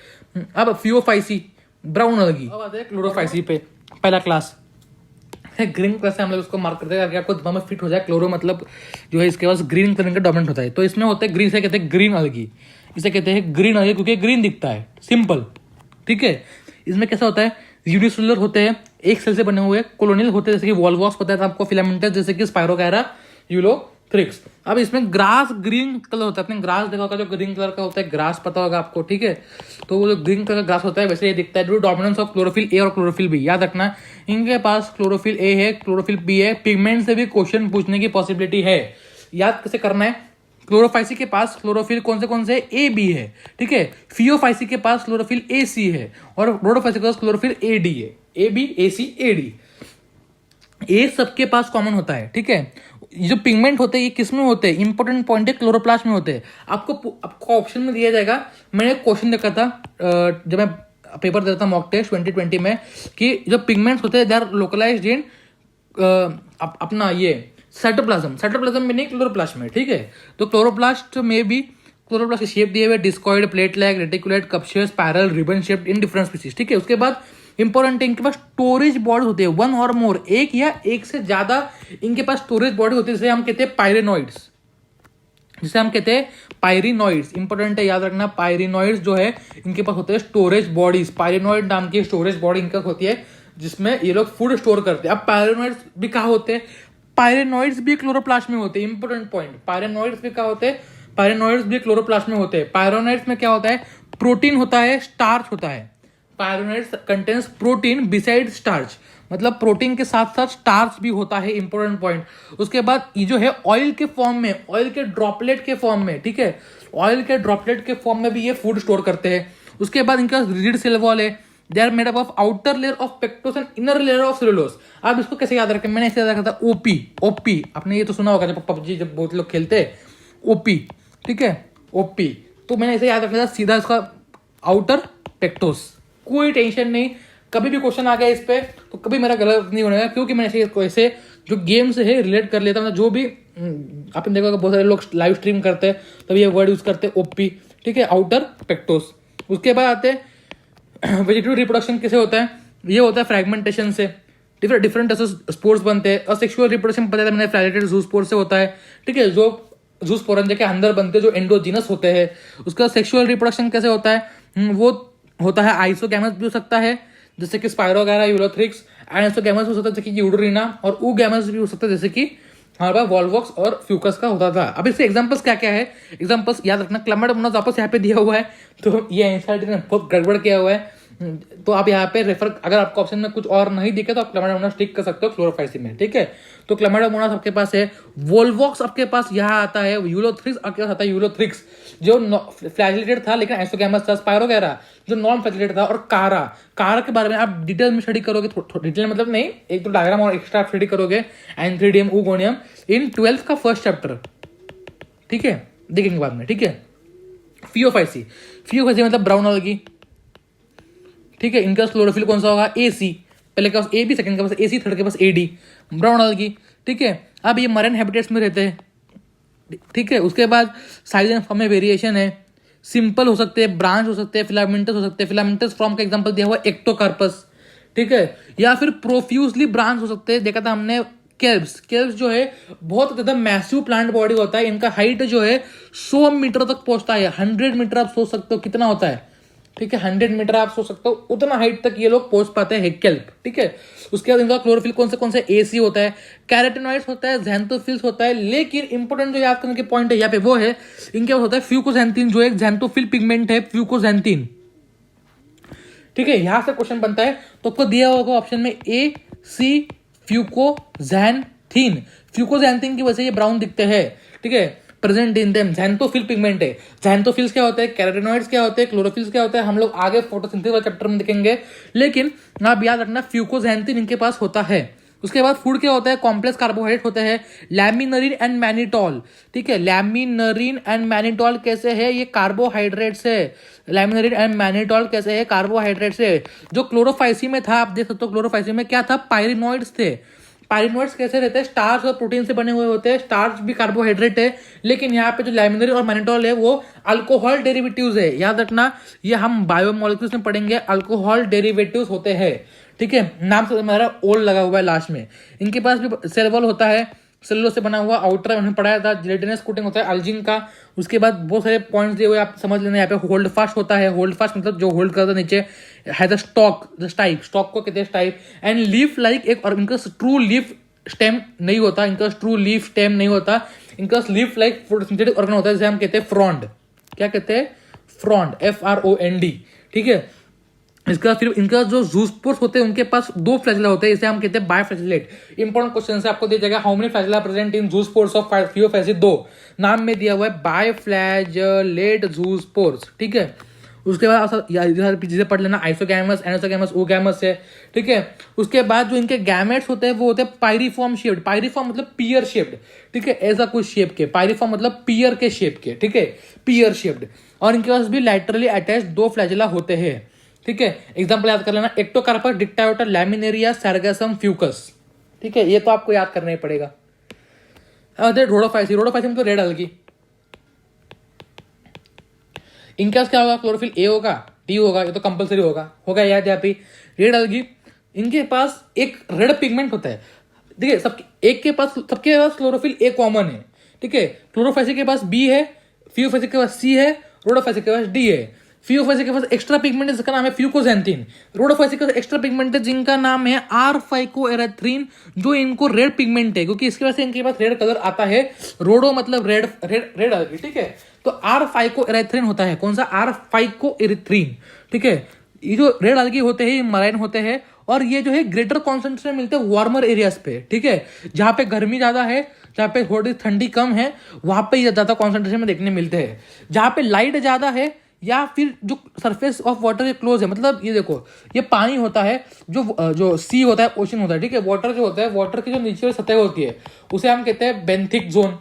अब फियोफाइसी, ब्राउन अलगी। अब आते हैं क्लोरोफाइसी पे, पहला क्लास है ग्रीन कलर से हम लोग उसको मार्क करते हैं ताकि आपको दिमाग में फिट हो जाए। क्लोरो मतलब जो है इसके पास ग्रीन कलर का डोमिनेंट होता है, तो इसमें होता है ग्रीन, से कहते हैं ग्रीन अलगी। इसे कहते हैं ग्रीन अलगी क्योंकि ग्रीन दिखता है, सिंपल, ठीक है। इसमें कैसा होता है, यूनिसेलुलर होते हैं, एक सेल से बने हुए, कॉलोनियल होते हैं जैसे कि वॉल्वॉक्स पता है आपको, फिलामेंटस जैसे कि स्पायरोगैरा, यूलोथ्रिक्स। अब इसमें ग्रास ग्रीन कलर होता है, आपने ग्रास देखा होगा जो ग्रीन कलर का होता है, ग्रास पता होगा आपको, ठीक है। तो वो जो ग्रीन कलर का ग्रास होता है वैसे ये दिखता है। Due dominance of chlorophyll A और क्लोरोफिल बी, याद रखना इनके पास क्लोरोफिल ए है, क्लोरोफिल बी है। पिगमेंट से भी क्वेश्चन पूछने की पॉसिबिलिटी है। याद कैसे करना है, क्लोरोफाइसी के पास क्लोरोफिल कौन से ए बी है, ठीक है। फियोफाइसी के पास क्लोरोफिल ए सी है और रोडोफाइसी के पास क्लोरोफिल ए डी है, A B A C A D, ए सबके पास कॉमन होता है, ठीक है। ये जो पिगमेंट होते हैं ये किस में होते हैं, इंपॉर्टेंट पॉइंट है, क्लोरोप्लास्ट में होते हैं। आपको ऑप्शन में दिया जाएगा। मैंने एक क्वेश्चन देखा था जब मैं पेपर देता था मॉक टेस्ट 2020 में, कि जो पिगमेंट्स होते हैं दे आर लोकलाइज्ड इन अपना ये साइटोप्लाज्म में नहीं, क्लोरोप्लास्ट में, ठीक है। तो क्लोरोप्लास्ट में भी क्लोरोप्लास्ट की शेप दिए हुए discoid, plate like, reticulate, cup shape, spiral, ribbon shape in different species, ठीक है। उसके बाद इंपॉर्टेंट है इनके पास स्टोरेज बॉडी होती है, वन और मोर, एक या एक से ज्यादा इनके पास स्टोरेज बॉडी होती है, जिसे हम कहते हैं पायरिनॉइड्स, इंपॉर्टेंट है याद रखना। पायरिनॉइड्स जो है इनके पास होते हैं स्टोरेज बॉडीज, पायरिनॉइड नाम की स्टोरेज बॉडी इनका होती है जिसमें ये लोग फूड स्टोर करते हैं। अब पायरिनॉइड्स भी कहाँ होते हैं, पायरिनॉइड्स भी क्लोरोप्लास्ट में होते हैं, इंपॉर्टेंट पॉइंट। पायरिनॉइड्स भी कहाँ होते हैं, पायरिनॉइड्स भी क्लोरोप्लास्ट में होते हैं। पायरिनॉइड्स में क्या होता है, प्रोटीन होता है, स्टार्च होता है। पायरिनॉइड्स कंटेन्स प्रोटीन बिसाइड स्टार्च, मतलब प्रोटीन के साथ साथ स्टार्च भी होता है, इंपॉर्टेंट पॉइंट। उसके बाद ये जो है ऑयल के फॉर्म में, ऑयल के ड्रॉपलेट के फॉर्म में, ठीक है, ऑयल के ड्रॉपलेट के फॉर्म में भी ये फूड स्टोर करते हैं। उसके बाद इनका रिजिड सेल वॉल है, they are made up of outer layer of pectose and inner layer of cellulose. आप इसको कैसे याद रखें, मैंने ऐसे याद रखा था ओपी, आपने ये तो सुना होगा जब पबजी जब बहुत लोग खेलते हैं, ओपी, ठीक है, ओपी। तो मैंने ऐसे याद रखा था सीधा इसका आउटर पेक्टोस। कोई टेंशन नहीं, कभी भी क्वेश्चन आ गया इस पे तो कभी मेरा गलत नहीं होने, क्योंकि मैंने ऐसे जो गेम से है रिलेट कर लेता हूँ। जो भी आपने देखा बहुत सारे लोग लाइव स्ट्रीम करते हैं तब ये वर्ड यूज करते हैं, ओपी, ठीक है, आउटर पेक्टोस। उसके बाद आते हैं वेजिटेटिव रिप्रोडक्शन कैसे होता है, ये होता है फ्रैगमेंटेशन से, डिफरेंट स्पोर्स बनते हैं। और सेक्सुअल रिप्रोडक्शन पता है मैंने फ्लैगेटेड ज़ूस्पोर से होता है, ठीक है, जो ज़ूस्पोरेंजा के अंदर बनते हैं जो एंडोजीनस होते हैं। उसका सेक्सुअल रिप्रोडक्शन कैसे होता है, वो होता है आइसोगैमस भी हो सकता है जैसे कि स्पाइरोगैरा, यूलोथ्रिक्स, एनाइसोगैमस भी हो सकता है जैसे कि यूडोरिना, और ऊगैमस भी हो सकता है जैसे कि हमारे पास वॉल्वॉक्स और फ्यूकस का होता था। अब इससे एग्जांपल्स क्या क्या है, एग्जांपल्स याद रखना। क्लैमाइडोमोनास वापस यहाँ पे दिया हुआ है, तो ये एनसीईआरटी ने बहुत गड़बड़ किया हुआ है, तो आप यहाँ पे रेफर, अगर आपको ऑप्शन में कुछ और नहीं दिखे तो आप क्लैमाइडोमोनास टिक कर सकते हो क्लोरोफाइसिन में, ठीक है। तो क्लैमाइडोमोनास आपके पास है, वोल्वॉक्स आपके पास यहाँ आता है, यूलोथ्रिक्स आपके पास आता है, यूलोथ्रिक्स जो फ्लैजिलेटेड था लेकिन आइसोगैमस था, स्पाइरोगैरा जो नॉन फ्लैजिलेटेड था, और कारा के बारे में आप डिटेल में स्टडी करोगे, डिटेल मतलब नहीं, एक तो डायग्राम और एक्स्ट्रा स्टडी करोगे, एंथ्रीडियम, ऊगोनियम इन 12th का फर्स्ट चैप्टर, ठीक है, देखेंगे बाद में, ठीक है। फियोफाइसी मतलब ब्राउन अलगी, ठीक है। इनका क्लोरोफिल कौन सा होगा, ए सी, पहले के पास ए बी, सेकंड के पास ए सी, थर्ड के पास ए डी, ब्राउन अलगी, ठीक है। अब ये मरीन हैबिटेट्स में रहते हैं, ठीक है। उसके बाद साइज एंड फॉर्म में वेरिएशन है, सिंपल हो सकते हैं, ब्रांच हो सकते हैं, फिलामेंटस हो सकते हैं। फिलामेंटस फॉर्म का एग्जांपल दिया हुआ एक्टोकार्पस, ठीक है, या फिर प्रोफ्यूजली ब्रांच हो सकते हैं, देखा था हमने केल्ब्स जो है बहुत ज्यादा मैसिव प्लांट बॉडी होता है, इनका हाइट जो है 100 मीटर तक पहुंचता है, 100 मीटर आप सोच सकते हो कितना होता है, ठीक है, 100 मीटर आप सोच सकते हो उतना हाइट तक ये लोग पहुंच पाते हैं केल्प, ठीक है। उसके बाद इनका क्लोरोफिल कौन से एसी होता है, कैरोटेनॉइड्स होता है, ज़ैंथोफिल्स होता है, लेकिन इंपॉर्टेंट जो याद करने के पॉइंट है यहाँ पे वो है इनके होता है फ्यूकोजैंथीन, जो एक ज़ैंथोफिल पिगमेंट है, फ्यूकोजैंथीन, ठीक है। यहां से क्वेश्चन बनता है तो आपको दिया होगा ऑप्शन में ए सी, फ्यूकोजैंथीन की वजह से ये ब्राउन दिखते हैं, ठीक है, present in them xanthophyll pigment है। ज़ैंथोफिल्स क्या होते हैं, कैरोटेनॉइड्स क्या होते हैं, क्लोरोफिल्स क्या होते हैं, हम लोग आगे फोटोसिंथेसिस वाले चैप्टर में देखेंगे, लेकिन आप याद रखना फ्यूकोजैंथीन इनके पास होता है। उसके बाद फूड क्या होता है, कॉम्प्लेक्स कार्बोहाइड्रेट होते हैं, लैमिनरीन एंड मैनिटॉल, ठीक है। लैमिनरीन एंड मैनिटॉल कैसे है, ये कार्बोहाइड्रेट्स है, लैमिनरीन एंड मैनिटॉल कैसे है, कार्बोहाइड्रेट्स है। जो क्लोरोफाइसी में था, आप देख सकते हो क्लोरोफाइसी में क्या था, पायरिनॉइड्स थे। पायरिनॉइड्स कैसे रहते हैं, स्टार्च और प्रोटीन से बने हुए होते हैं, स्टार्च भी कार्बोहाइड्रेट है, लेकिन यहाँ पे जो लैमिनरीन और मैनिटॉल है वो अल्कोहल डेरिवेटिव्स है, याद रखना, ये हम बायोमोलिक्यूल्स में पढ़ेंगे, अल्कोहल डेरिवेटिव्स होते हैं, ठीक है। नाम से हमारा ओल लगा हुआ है लास्ट में। इनके पास भी सेल वॉल होता है, सेलुलोज से बना हुआ, आउटर उन्हें पढ़ाया था, जिलेटिनस कोटिंग होता है अल्जिन का। उसके बाद बहुत सारे पॉइंट्स दिए हुए आप समझ लेना, यहाँ पे होल्ड फास्ट होता है, होल्ड फास्ट मतलब जो होल्ड करता है नीचे, है the stock, the stipe, stock को कहते हैं स्टाइप, एंड लीफ लाइक एक, और इनका ट्रू लीफ स्टेम नहीं होता, इनका ट्रू लीफ स्टेम नहीं होता, इनका लीफ लाइक फोटोसिंथेटिक ऑर्गन होता है जिसे हम कहते हैं फ्रॉन्ड। क्या कहते हैं? Frond, FROND। ठीक है, इसका फिर इनका जो जूस्पोर्स होते हैं उनके पास 2 फ्लैजिला होते हैं, इसे हम कहते हैं बायफ्लैजिलेट। इंपॉर्टेंट क्वेश्चन है, आपको दिया जाएगा how many flagella present in zoospores of phaeophyceae, 2 नाम में दिया हुआ है बायफ्लैजिलेट जूस्पोर्स। ठीक है, उसके बाद चीजें पढ़ लेना, आइसोगैमस, एनोसोगैमस, ओगैमस है। ठीक है, उसके बाद जो इनके गैमेट्स होते हैं वो होते हैं पायरिफॉर्म शेप्ड। पायरिफॉर्म मतलब पियर शेप्ड। ठीक है, ऐसा कुछ शेप के, पायरिफॉर्म मतलब पियर के शेप के। ठीक है, पियर शेप्ड। और इनके पास भी लैटरली अटैच 2 फ्लैजिला होते हैं। ठीक है, एग्जाम्पल याद कर लेना, एक्टोकार्पस, डिक्टायोटा, लैमिनेरिया, सर्गसम, फ्यूकस। ठीक है, ये तो आपको याद करना ही पड़ेगा। रोडोफाइसी, रोडोफाइसी मतलब रेड अलगी। इनका क्या होगा? क्लोरोफिल ए होगा, डी होगा, ये तो कंपलसरी होगा याद यहाँ पे। रेड अलगी, इनके पास एक रेड पिगमेंट होता है। ठीक है, सबके पास क्लोरोफिल ए कॉमन है। ठीक है, क्लोरोफाइसी के पास बी है, फियोफाइसी के पास सी है, रोडोफाइसी के पास डी है। फियोफाइसी के पास एक्स्ट्रा पिगमेंट है जिसका नाम है फ्यूकोजेंथिन। रोडोफाइसी के पास एक्स्ट्रा पिगमेंट है जिनका नाम है R-फाइकोएरेथ्रिन, जो इनको रेड पिगमेंट है क्योंकि इसकी वजह से इनके पास रेड कलर आता है। रोडो मतलब रेड रेड अलगी। ठीक है, तो R-फाइकोएरेथ्रिन होता है। कौन सा? R-फाइकोएरेथ्रिन। ठीक है, ये जो रेड अलगी होते हैं ये मराइन होते हैं और ये जो है ग्रेटर कॉन्सेंट्रेशन मिलते हैं वार्मर एरियाज पे। ठीक है, जहां पे गर्मी ज्यादा है, जहां पे थोड़ी ठंडी कम है, वहां पे ये ज्यादा कॉन्सेंट्रेशन में देखने मिलते हैं। जहां पे लाइट ज्यादा है या फिर जो सरफेस ऑफ वाटर के क्लोज है, मतलब ये देखो, ये पानी होता है, जो सी होता है, ओशन होता है। ठीक है, वाटर जो होता है, वाटर की जो नीचे सतह होती है उसे हम कहते हैं बेंथिक जोन।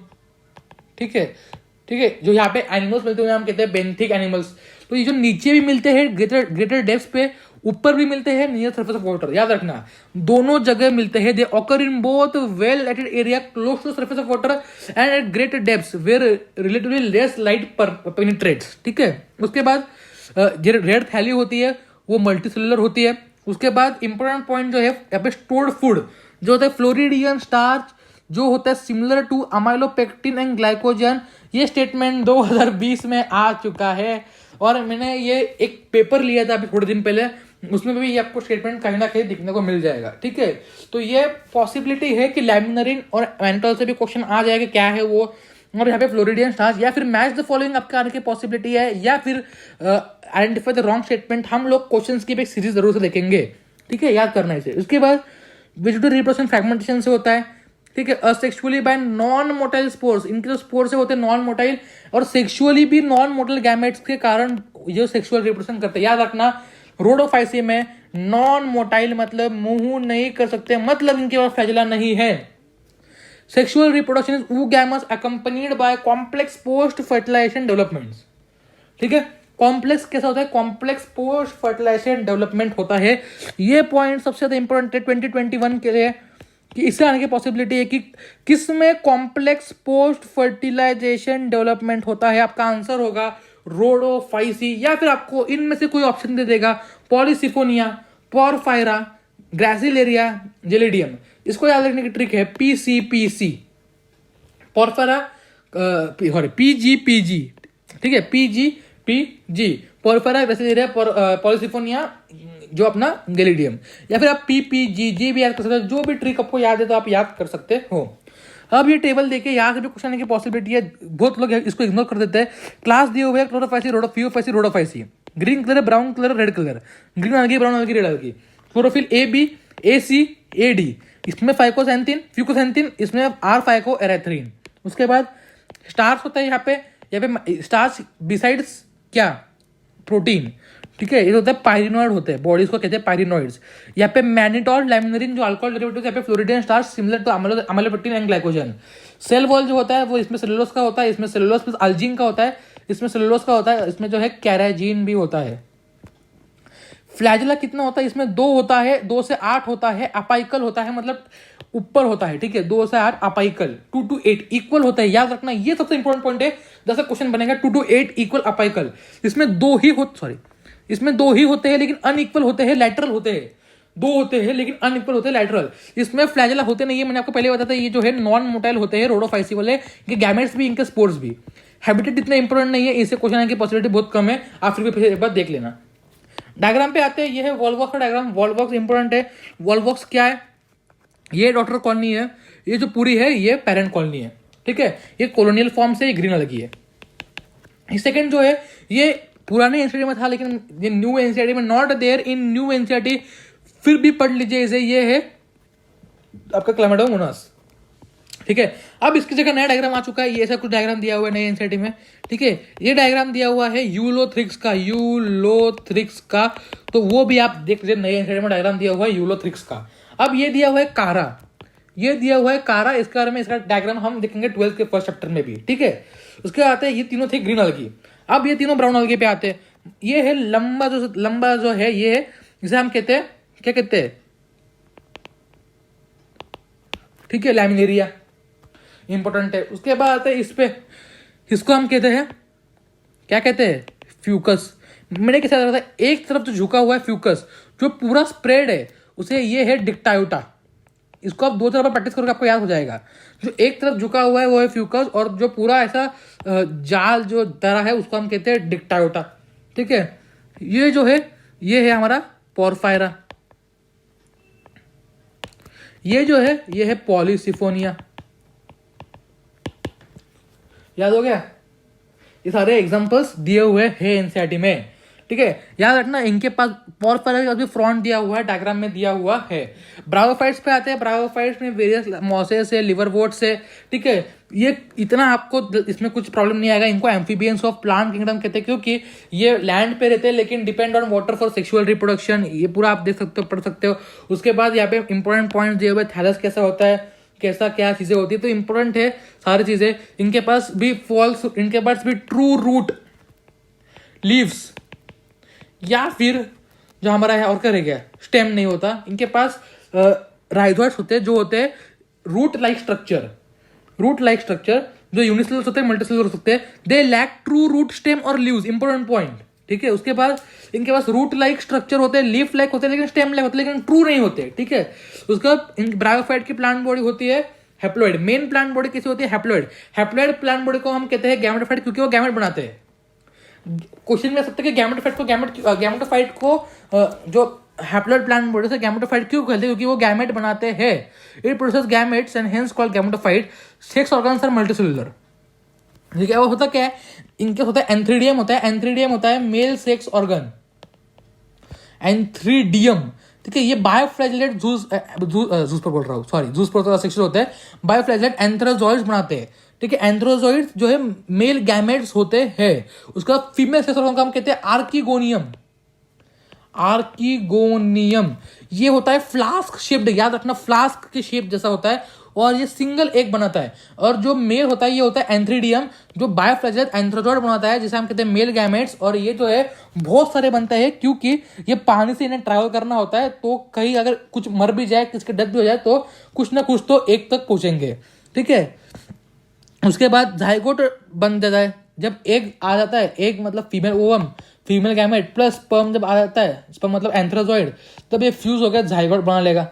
ठीक है, जो यहाँ पे एनिमल्स मिलते हैं हम कहते हैं बेंथिक एनिमल्स। तो ये जो नीचे भी मिलते हैं ग्रेटर डेप्थ पे, ऊपर भी मिलते हैं नियर सरफेस ऑफ वाटर, याद रखना दोनों जगह मिलते हैं। They occur in both well lighted area close to surface of water and at great depths where relatively less light penetrates. ठीक है, उसके बाद जो रेड थैली होती है वो मल्टीसेलुलर होती है। उसके बाद इंपॉर्टेंट पॉइंट जो है यहाँ पे स्टोर्ड फूड जो होता है फ्लोरिडियन स्टार्च जो होता है similar to amylopectin and glycogen. ये स्टेटमेंट 2020 में आ चुका है और मैंने ये एक पेपर लिया था अभी थोड़े दिन पहले, उसमें भी ये आपको स्टेटमेंट कहीं ना कहीं दिखने को मिल जाएगा। ठीक है, तो ये पॉसिबिलिटी है कि लैमिनरिन और मैंटल से भी क्वेश्चन आ जाएगा क्या है वो, और यहाँ पे फ्लोरिडियन स्टार्च या फिर मैच द फॉलोइंग आपके आने की पॉसिबिलिटी है, या फिर आइडेंटिफाई द रॉन्ग स्टेटमेंट। हम लोग क्वेश्चंस की भी एक सीरीज जरूर से देखेंगे। ठीक है, याद करना इसे। उसके बाद वेजिटेटिव रिप्रोडक्शन फ्रैगमेंटेशन से होता है। ठीक है, asexually bye non motile spores, इनके जो स्पोर्स होते हैं नॉन मोटाइल, और सेक्सुअली भी नॉन मोटाइल गैमेट्स के कारण ये सेक्सुअल रिप्रोडक्शन करते हैं। याद रखना, रोडोफाइसी में नॉन मोटाइल मतलब मुंह नहीं कर सकते, मतलब इनके पास फ्लैजिला नहीं है। Sexual reproduction is oogamous accompanied by complex post fertilization developments. ठीक है, कॉम्प्लेक्स कैसा होता है? कॉम्प्लेक्स पोस्ट फर्टिलाइजेशन डेवलपमेंट होता है। ये पॉइंट सबसे ज्यादा इंपॉर्टेंट है 2021 के लिए कि इससे आने की पॉसिबिलिटी है कि किस में कॉम्प्लेक्स पोस्ट फर्टिलाइजेशन डेवलपमेंट होता है। आपका आंसर होगा रोडोफाइसी, या फिर आपको इनमें से कोई ऑप्शन दे देगा, पॉलीसिफोनिया, पोरफायरा, ग्रासिलेरिया, जेलिडियम। इसको याद रखने की ट्रिक है PCPC, पोरफायरा PGPG। ठीक है, PGPG, पोरफायरा, ग्रासिलेरिया, पॉलीसिफोनिया, जो अपना गैलिडियम, या फिर आप PPGG भी याद कर सकते हो। जो भी ट्रिक आपको याद है तो आप याद कर सकते हो। अब ये टेबल देके यहाँ से भी क्वेश्चन आने की पॉसिबिलिटी है। बहुत लोग इसको इग्नोर कर देते हैं। क्लास दिए हुए chlorophyceae, phaeophyceae, rhodophyceae, green colour, brown colour, red colour, green algae, brown algae, red algae, chlorophyll AB, AC, AD, इसमें फाइकोसेंथिन, फ्यूकोसेंथिन, इसमें R-फाइकोएरेथ्रिन। उसके बाद स्टार्च होता है यहाँ पे स्टार्च बिसाइड्स क्या? प्रोटीन। ठीक है, ये होता है पायरिनॉइड होते हैं, बॉडीज को कहते हैं पायरिनॉइड्स। यहाँ पे मैनिटॉल, लैमिनरिन जो अल्कोहल डेरिवेटिव्स, यहाँ पे floridean starch similar to amylopectin and glycogen. Cell wall जो होता है वो इसमें सेलुलोज का होता है, इसमें सेलुलोज प्लस अल्जीन का होता है, इसमें सेलुलोज का होता है, इसमें जो है कैराजीन भी होता है। फ्लैजिला कितना होता है? इसमें 2 होता है, 2 से 8 होता है। अपाइकल होता है मतलब ऊपर होता है। ठीक है, 2 से 8 अपाइकल, 2 to 8 इक्वल होता है। याद रखना, ये सबसे इंपॉर्टेंट पॉइंट है। जैसा क्वेश्चन बनेगा 2 to 8 इक्वल अपाइकल। इसमें दो ही होते हैं लेकिन अनइक्वल होते हैं, लैटरल होते हैं। 2 होते हैं लेकिन अनइक्वल होते हैं, लैटरल। इसमें फ्लैजिला होते नहीं है, मैंने आपको पहले बताया था। ये जो है नॉन मोटाइल होते हैं, रोडोफाइसी वाले, इनके गैमेट्स भी, इनके स्पोर्स भी। हैबिटेट इतना इंपॉर्टेंट नहीं है, इससे क्वेश्चन आने की पॉसिबिलिटी बहुत कम है। आप फिर भी एक बार देख लेना। डायग्राम पे आते हैं, ये है वॉल्वॉक्स का डायग्राम। वॉल्वॉक्स इंपॉर्टेंट है। वॉल्वॉक्स क्या है? ये डॉटर कॉलोनी है, ये जो पूरी है ये पेरेंट कॉलोनी है, ठीक है। ये कॉलोनियल फॉर्म से ग्रीन अलगी है। सेकंड जो है ये पुराने एनसीईआरटी में था, लेकिन ये न्यू एनसीईआरटी में not there in new NCERT, फिर भी पढ़ लीजिए इसे। ये है आपका क्लामिडोमोनास, ठीक है। अब इसकी जगह नया डायग्राम आ चुका है, ये ऐसा कुछ डायग्राम दिया हुआ है नए एनसीईआरटी में, ठीक है। ये डायग्राम दिया हुआ है यूलोथ्रिक्स का, तो वो भी आप देख लीजिए, नए एनसीईआरटी में डायग्राम दिया हुआ है यूलोथ्रिक्स का। अब ये दिया हुआ है कारा, इसके बारे में इसका डायग्राम हम देखेंगे 12th के फर्स्ट चैप्टर में भी, ठीक है। उसके आते हैं ये तीनों थे ग्रीन अलगी, अब ये तीनों ब्राउन अलगी पे आते हैं। ये है लंबा जो है, ये है जिसे हम कहते हैं, क्या कहते हैं, ठीक है, लैमिनेरिया, इंपॉर्टेंट है। उसके बाद आते हैं इस पे, इसको हम कहते हैं, क्या कहते हैं, फ्यूकस। मैंने कैसा लगा था, एक तरफ जो झुका हुआ है फ्यूकस, जो पूरा स्प्रेड है उसे ये है डिक्टायोटा। इसको आप 2 तरफ प्रैक्टिस करोगे आपको याद हो जाएगा। जो एक तरफ झुका हुआ है वो है फ्यूकस, और जो पूरा ऐसा जाल जो तरह है उसको हम कहते हैं डिक्टायोटा, ठीक है। ये जो है ये है हमारा पोरफायरा, ये जो है ये है पॉलीसिफोनिया। याद हो गया? ये सारे एग्जांपल्स दिए हुए हैं एनसीईआरटी में, ठीक है। याद रखना, इनके पास पोरफायरा का भी फ्रंट दिया हुआ है, डायग्राम में दिया हुआ है। ब्रायोफाइट्स पे आते हैं, ब्रायोफाइट्स में वेरियस मॉसेस है, लिवरवोर्ट्स है, ठीक है। ये इतना आपको इसमें कुछ प्रॉब्लम नहीं आएगा। इनको एम्फीबियंस ऑफ प्लांट किंगडम कहते हैं, क्योंकि ये लैंड पे रहते हैं लेकिन depend on water for sexual reproduction. ये पूरा आप देख सकते हो, पढ़ सकते हो। उसके बाद यहाँ पे इंपॉर्टेंट पॉइंट दिए हुए, थैलस कैसा होता है, कैसा क्या चीजें होती है, तो इंपॉर्टेंट है सारी चीजें। इनके पास भी इनके पास भी ट्रू रूट लीव्स, या फिर जो हमारा है और क्या रह गया, स्टेम नहीं होता। इनके पास राइजोइड्स होते हैं, जो होते हैं रूट लाइक स्ट्रक्चर, जो यूनिसेलुलर होते हैं, मल्टीसेलुलर होते हैं। They lack true root, stem और लीव्स, इंपॉर्टेंट पॉइंट, ठीक है। उसके बाद इनके पास रूट लाइक स्ट्रक्चर होते हैं, लीफ लाइक होते हैं, लेकिन स्टेम लाइक होते हैं, लेकिन ट्रू नहीं होते, ठीक है। उसके बाद ब्रायोफाइट की प्लांट बॉडी होती है हैप्लॉइड। मेन प्लांट बॉडी कैसी होती है, हैप्लॉइड प्लांट बॉडी को हम कहते हैं गैमेटोफाइट, क्योंकि वो गैमेट बनाते हैं। क्वेश्चन में आ सकता है कि गैमेटोफाइट को जो हैप्लॉइड प्लांट बॉडी से गैमेटोफाइट क्यों कहते हैं, क्योंकि वो गैमेट बनाते हैं। It produces gametes and hence called gametophyte. Sex organs are multicellular, ठीक है। वो होता क्या है, इनके होता है एंथ्रीडियम होता है मेल सेक्स ऑर्गन, एंथ्रीडियम, ठीक है। ये बायोफ्लैजेलेट जूस पर बोल रहा हूँ, सॉरी, जूस पर सेक्सुअल होते हैं। बायोफ्लैजेलेट एंथ्रोजॉइड्स बनाते हैं, ठीक है। एंथ्रोजॉइड्स जो है मेल गैमेट्स होते हैं। उसका फीमेल सेक्स ऑर्गन का हम कहते हैं आर्कीगोनियम। ये होता है फ्लास्क शेप्ड, याद रखना, फ्लास्क की शेप जैसा होता है, और ये सिंगल एग बनाता है। और जो मेल होता है ये होता है एंथ्रीडियम, जो बायोफ्लैजेलेट एंथ्रोजॉइड बनाता है, जिसे हम कहते हैं मेल गैमेट्स। और ये जो है बहुत सारे बनते हैं, क्योंकि ये पानी से इन्हें ट्रैवल करना होता है, तो कहीं अगर कुछ मर भी जाए, किसके डेथ भी हो जाए, तो कुछ ना कुछ तो एक तक पहुंचेंगे, ठीक है। उसके बाद जाइगोट बन जाता है, जब एग आ जाता है, एग मतलब female ovum, female gamete plus sperm जब आ जाता है, स्पर्म मतलब एंथ्रोजॉइड, तब ये फ्यूज होकर जाइगोट बना लेगा।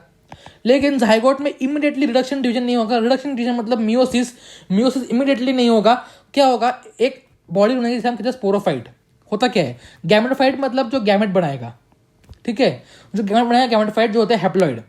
लेकिन जाइगोट में इमीडिएटली रिडक्शन डिवीजन नहीं होगा। रिडक्शन डिवीजन मतलब मियोसिस इमीडिएटली नहीं होगा। क्या होगा, एक बॉडी बनेगी जिसे हम कहते हैं स्पोरोफाइट। होता क्या है, गैमेटोफाइट मतलब जो गैमेट बनाएगा, ठीक है। जो गैमेट बनाएगा, गैमेटोफाइट जो होता है हैप्लॉइड।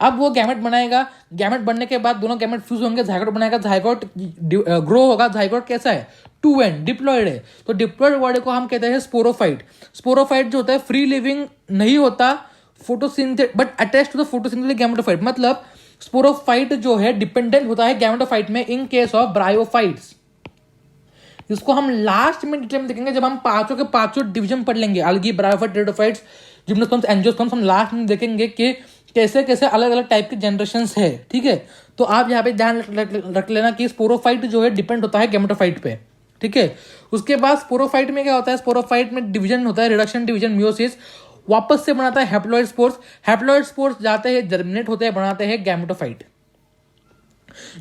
अब वो गैमेट बनाएगा, गैमेट बनने के बाद दोनों गैमेट फ्यूज होंगे, जाइगोट बनाएगा, जाइगोट ग्रो होगा। जाइगोट कैसा है, 2n, डिप्लॉइड है। तो डिप्लॉइड बॉडी को हम कहते हैं स्पोरोफाइट। स्पोरोफाइट जो होता है फ्री लिविंग नहीं होता, photosynthetic but attach to the photosynthetic gametophyte. मतलब स्पोरोफाइट जो है डिपेंडेंट होता है गैमेटोफाइट में इन केस ऑफ ब्रायोफाइट्स। इसको हम लास्ट में डिटेल में देखेंगे, जब हम पांचों के पांचों डिवीजन पढ़ लेंगे, अलगी, ब्रायोफाइट, टेरिडोफाइट्स, जिम्नोस्पर्म्स, एंजियोस्पर्म्स। हम लास्ट में देखेंगे कि कैसे कैसे अलग अलग टाइप के जनरेशंस है, ठीक है। तो आप यहाँ पे ध्यान रख लेना कि स्पोरोफाइट जो है डिपेंड होता है गैमेटोफाइट पे, ठीक है। उसके बाद स्पोरोफाइट में क्या होता है, स्पोरोफाइट में डिवीजन होता है, रिडक्शन डिवीजन, मियोसिस। वापस से बनाता है हैप्लॉइड स्पोर्स। हैप्लॉइड स्पोर्स जाते हैं, जर्मिनेट होते हैं, बनाते हैं गैमेटोफाइट।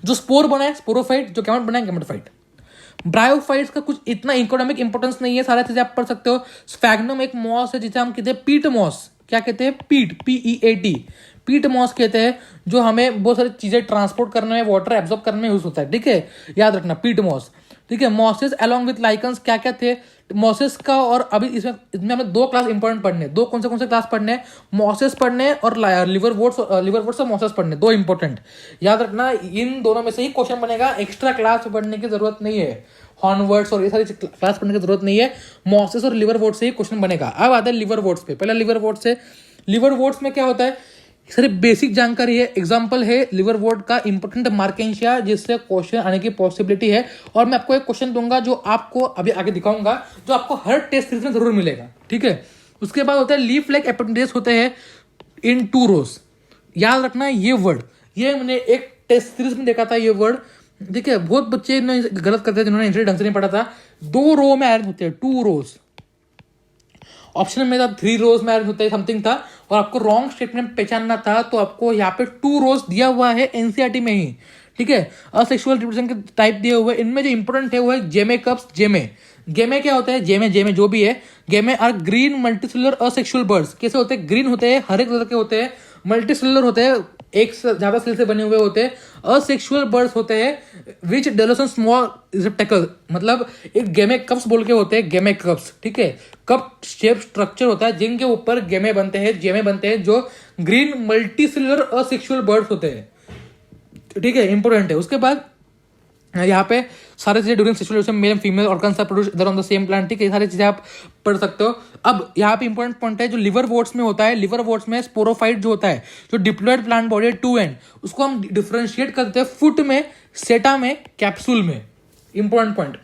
जो स्पोर बना है स्पोरोफाइट, जो गैमेट बना है गैमेटोफाइट। ब्रायोफाइट्स का कुछ इतना इकोनॉमिक इंपोर्टेंस नहीं है, सारा चीजें आप पढ़ सकते हो। स्फैग्नम एक मॉस है जिसे हम कहते हैं पीट मॉस। क्या कहते हैं, पीट, PEAT, पीट मॉस कहते हैं, जो हमें बहुत सारी चीजें ट्रांसपोर्ट करने में, वाटर एब्जॉर्ब करने में यूज होता है, ठीक है। याद रखना, पीट मॉस। ठीक है। मॉसेस अलॉन्ग विथ लाइकन्स क्या क्या थे, मॉसेस का, और अभी इसमें हमें दो क्लास इंपॉर्टेंट पढ़ने, दो कौन से क्लास पढ़ने, मॉसेस पढ़ने और लिवरवोर्ट्स और मॉसेस पढ़ने, दो इंपॉर्टेंट याद रखना। इन दोनों में से ही क्वेश्चन बनेगा, एक्स्ट्रा क्लास पढ़ने की जरूरत नहीं है, हॉर्नवर्ड्स और ये सारी क्लास पढ़ने की जरूरत नहीं है, मॉसेस और लिवरवोर्ट्स से ही क्वेश्चन बनेगा। अब आता है लिवरवोर्ट्स पे। पहला लिवरवोर्ट्स है, लिवरवोर्ट्स में क्या होता है, सर बेसिक जानकारी है, एग्जांपल है लिवरवोर्ट का इंपॉर्टेंट मार्केंशिया जिससे क्वेश्चन आने की पॉसिबिलिटी है। और मैं आपको एक क्वेश्चन दूंगा जो आपको अभी आगे दिखाऊंगा, जो आपको हर टेस्ट सीरीज में जरूर मिलेगा, ठीक है। उसके बाद होता है लीफ लाइक एपेंडेज होते हैं इन 2 रोज। याद रखना ये वर्ड, ये मैंने एक टेस्ट सीरीज में देखा था ये वर्ड, ठीक है। बहुत बच्चे गलत करते हैं जिन्होंने इंटरनेट ढंग से नहीं पढ़ा था। 2 रो में अरेंज होते हैं, 2 रोज। ऑप्शन में था 3 रोज में अरेंज होते हैं समथिंग था, और आपको रॉन्ग स्टेटमेंट पहचानना था तो आपको यहाँ पे 2 रोज दिया हुआ है एनसीईआरटी में ही, ठीक है। असेक्सुअल रिप्रोडक्शन के टाइप दिए हुए, इनमें जो इंपॉर्टेंट है वो है गेमे कप्स। गेमे क्या होता है, जेमे जो भी है, gemmae are green multicellular asexual buds. कैसे होते हैं, ग्रीन होते हैं, हरे कलर के होते हैं, मल्टीसेलुलर होते हैं, एक से ज्यादा सेल से बने हुए होते हैं, असेक्सुअल बर्ड्स होते हैं which develops on small receptacle, मतलब एक गेमे कप्स बोल के होते हैं, गेमे कप्स, ठीक है। कप शेप स्ट्रक्चर होता है जिनके ऊपर गेमे बनते हैं, जेमे बनते हैं, जो ग्रीन मल्टीसेलुलर असेक्सुअल बर्ड्स होते हैं, ठीक है, इंपॉर्टेंट है। उसके बाद यहाँ पे सारी चीजें during sexual relation male and female organs are produced इधर ऑन द सेम प्लांट, ठीक है, ये सारी चीजें आप पढ़ सकते हो। अब यहाँ पे इंपॉर्टेंट पॉइंट है जो लिवरवोर्ट्स में होता है, लिवरवोर्ट्स में स्पोरोफाइट जो होता है, जो डिप्लॉयड प्लांट बॉडी 2 एंड, उसको हम डिफरेंशिएट करते हैं फुट में, सेटा में, कैप्सूल में। इंपॉर्टेंट पॉइंट,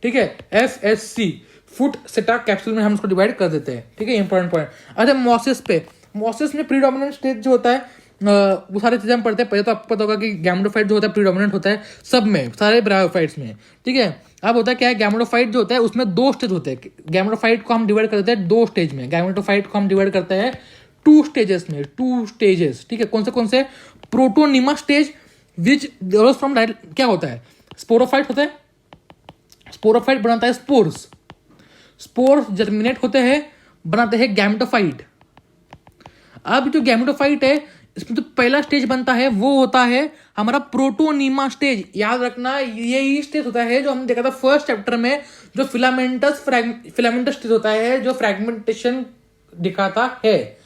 ठीक है, FSC, फुट, सेटा, कैप्सूल में हम उसको डिवाइड कर देते हैं, ठीक है, इंपॉर्टेंट पॉइंट। अच्छा मॉसेस पे, मॉसेस में प्रीडोमिनेंट स्टेज जो होता है वो सारी चीजें हम पढ़ते हैं। पहले तो आपको पता होगा कि गैमेटोफाइट जो होता है प्रीडोमिनेंट होता है सब में, सारे ब्रायोफाइट्स में, ठीक है। अब होता है क्या है, गैमेटोफाइट जो होता है उसमें 2 स्टेज होते हैं। गैमेटोफाइट को हम डिवाइड करते हैं 2 स्टेज में, गैमेटोफाइट को हम डिवाइड करते हैं 2 स्टेजेस में, 2 स्टेजेस, ठीक है। कौन से, protonema stage which develops from, क्या होता है, स्पोरोफाइट होता है, स्पोरोफाइट बनाता है स्पोर्स, स्पोर्स जर्मिनेट होते हैं, बनाते हैं गैमेटोफाइट। अब जो गैमेटोफाइट है इसमें तो पहला स्टेज बनता है वो होता है हमारा प्रोटोनीमा स्टेज। याद रखना यही स्टेज होता है जो हमने देखा था फर्स्ट चैप्टर में, जो फिलामेंटस स्टेज होता है, जो फ्रैगमेंटेशन दिखाता है,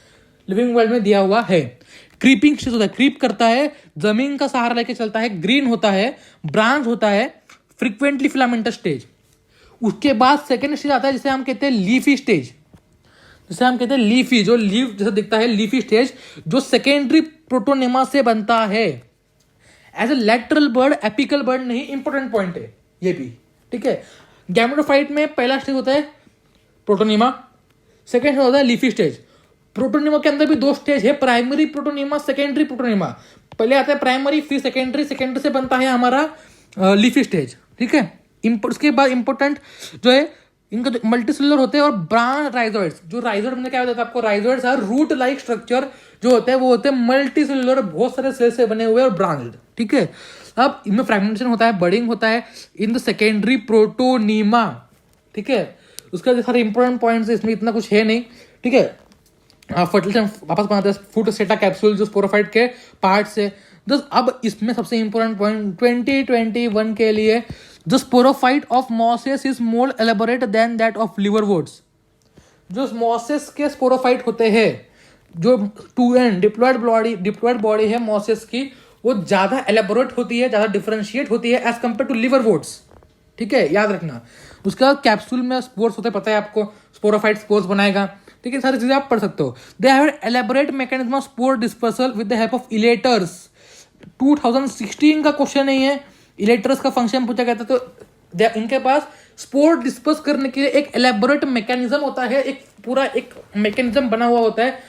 लिविंग वर्ल्ड में दिया हुआ है। क्रीपिंग स्टेज होता है, क्रीप करता है, जमीन का सहारा लेके चलता है, ग्रीन होता है, ब्रांच होता है, फ्रिक्वेंटली फिलामेंटस स्टेज। उसके बाद सेकेंड स्टेज आता है जिसे हम कहते हैं लीफी स्टेज, जिसे हम कहते हैं लीफी, जो लीफ जैसा दिखता है, लीफी स्टेज, जो सेकेंडरी प्रोटोनेमा से बनता है। As a lateral bud, apical bud नहीं, इंपॉर्टेंट पॉइंट है ये भी, ठीक है। गैमेटोफाइट में पहला स्टेज होता है प्रोटोनेमा, सेकेंड स्टेज होता है लीफी स्टेज। प्रोटोनेमा के अंदर भी 2 स्टेज है, प्राइमरी प्रोटोनेमा, सेकेंडरी प्रोटोनेमा। पहले आता है प्राइमरी, फिर सेकेंडरी, सेकेंडरी से बनता है हमारा लीफी स्टेज, ठीक है। उसके बाद इंपॉर्टेंट जो है इनका जो मल्टीसेलुलर होते हैं और ब्रांच राइजोइड्स, जो राइजोइड मैंने क्या बताया था आपको, rhizoids are root like structure जो होते हैं वो होते हैं मल्टीसेलुलर, बहुत सारे सेल से बने हुए और ब्रांच्ड, ठीक है। अब इनमें फ्रैगमेंटेशन होता है, बडिंग होता है इन द सेकेंडरी प्रोटोनीमा, ठीक है। उसका सारे इंपॉर्टेंट पॉइंट्स, इसमें इतना कुछ है नहीं, ठीक है। फर्टिलाइजेशन वापस बनाते हैं फूड सेटा कैप्सूल जो स्पोरोफाइट के पार्ट से। अब इसमें सबसे इंपॉर्टेंट पॉइंट 2021 के लिए, the sporophyte of mosses is more elaborate than that of liverworts. जो मॉसेस के स्पोरोफाइट होते हैं, जो 2N डिप्लॉयड बॉडी है मॉसेस की, वो ज्यादा एलेबोरेट होती है, ज्यादा डिफरेंशिएट होती है एज कंपेयर टू लिवरवुड्स, ठीक है, याद रखना। उसका कैप्सूल में स्पोर्स होते हैं, पता है आपको, स्पोरोफाइट स्पोर्स बनाएगा, ठीक है, सारी चीजें आप पढ़ सकते हो। They have elaborate mechanism of spore dispersal with the help of इलेटर्स। 2016 का क्वेश्चन नहीं है, इलेक्ट्रस का फंक्शन पूछा गया था, तो इनके पास स्पोर डिस्पर्स करने के लिए एक एलेबोरेट मैकेनिज्म होता है, एक पूरा एक मैकेनिज्म बना हुआ होता है,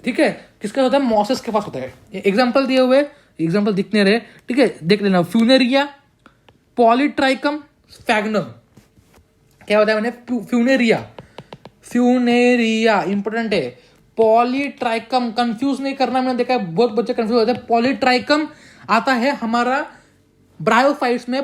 ठीक है। किसका होता है, मॉसेस के पास होता है। एग्जांपल दिए हुए, एग्जांपल दिखने रहे, ठीक है, देख लेना। Funaria, Polytrichum, sphagnum. क्या होता है मैंने, फ्यूनेरिया इंपॉर्टेंट है, पॉलीट्राइकम कंफ्यूज नहीं करना, मैंने देखा है बहुत बच्चे कंफ्यूज होते हैं। पॉलीट्राइकम आता है हमारा ब्रायोफाइट्स में,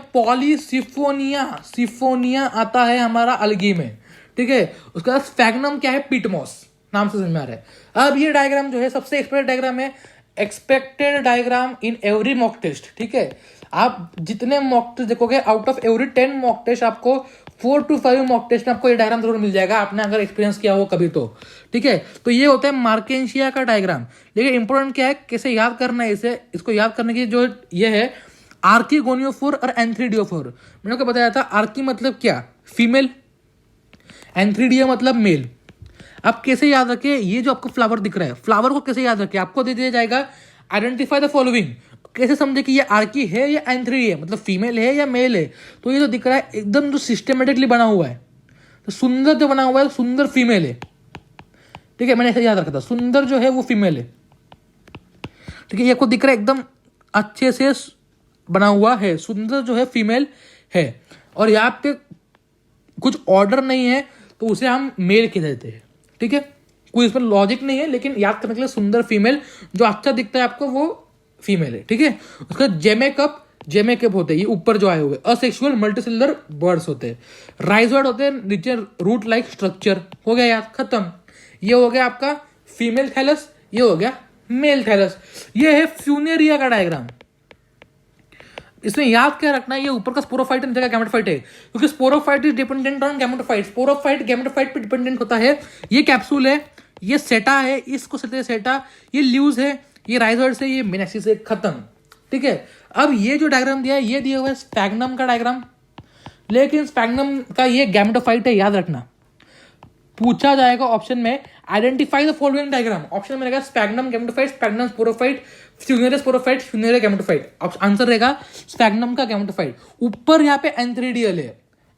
सिफोनिया आता है हमारा अलगी में, ठीक है। उसके बाद स्फैग्नम क्या है, पिटमॉस, नाम से समझ में आ रहा है। अब ये डायग्राम जो है सबसे एक्सपेक्टेड डायग्राम है, expected diagram in every mock test, ठीक है। आप जितने मॉक टेस्ट देखोगे, out of every 10 mock test आपको 4 to 5 मॉक टेस्ट में आपको ये डायग्राम जरूर मिल जाएगा, आपने अगर एक्सपीरियंस किया हो कभी तो, ठीक है। तो ये होता है मार्केंशिया का डायग्राम। लेकिन इंपॉर्टेंट क्या है, कैसे याद करना है इसे, इसको याद करने की जो ये है आर्किगोनियोफोर और एंथ्रीडियोफोर। मैंने आपको बताया था आर्की मतलब क्या, फीमेल, एंथ्रीडिया मतलब मेल। आप कैसे याद रखें, ये जो आपको फ्लावर दिख रहा है, फ्लावर को कैसे याद रखें, आपको दे दिया जाएगा आइडेंटिफाई द फॉलोइंग। कैसे समझे कि ये आर्की है या एंथ्री है, मतलब फीमेल है या मेल है। तो ये जो दिख रहा है एकदम जो सिस्टमेटिकली बना हुआ है, तो सुंदर जो बना हुआ है सुंदर फीमेल है, ठीक है। मैंने ऐसे याद रखा था, सुंदर जो है वो फीमेल है, ठीक है। ये आपको दिख रहा है एकदम अच्छे से बना हुआ है, सुंदर जो है फीमेल है। और यहाँ पे कुछ ऑर्डर नहीं है तो उसे हम मेल कह देते हैं, ठीक है। कोई इसमें लॉजिक नहीं है, लेकिन याद करने के लिए सुंदर फीमेल जो अच्छा दिखता है आपको वो फीमेल है, ठीक है। उसका जेमेकप होते हैं ये ऊपर जो आए हुए, असेक्सुअल मल्टीसेलुलर बर्ड्स होते हैं। राइजोइड होते हैं, नीचे रूट लाइक स्ट्रक्चर। हो गया याद, खत्म। ये हो गया आपका फीमेल थैलस, ये हो गया मेल थैलस। ये है फ्यूनेरिया का डायग्राम। इसमें याद क्या रखना है, ये ऊपर का स्पोरोफाइट है, नीचे का गैमेटोफाइट है, क्योंकि sporophyte is dependent on gametophyte. Sporophyte gametophyte पे डिपेंडेंट होता है। ये कैप्सूल है, ये सेटा है, इसको सेटा, ये ल्यूज है, ये राइजोइड से, ये मेनेक्सिस है, खत्म, ठीक है। अब ये जो डायग्राम दिया है, ये दिया हुआ है स्पैग्नम का डायग्राम, लेकिन स्पैग्नम का ये गैमेटोफाइट है, याद रखना। पूछा जाएगा ऑप्शन में identify the following diagram, option में रहेगा sphagnum gametophyte, sphagnum sporophyte, Funaria sporophyte, Funaria gametophyte. Answer रहेगा स्पैग्नम का गैमेटोफाइट। ऊपर यहाँ पे एंथ्रीडियल है,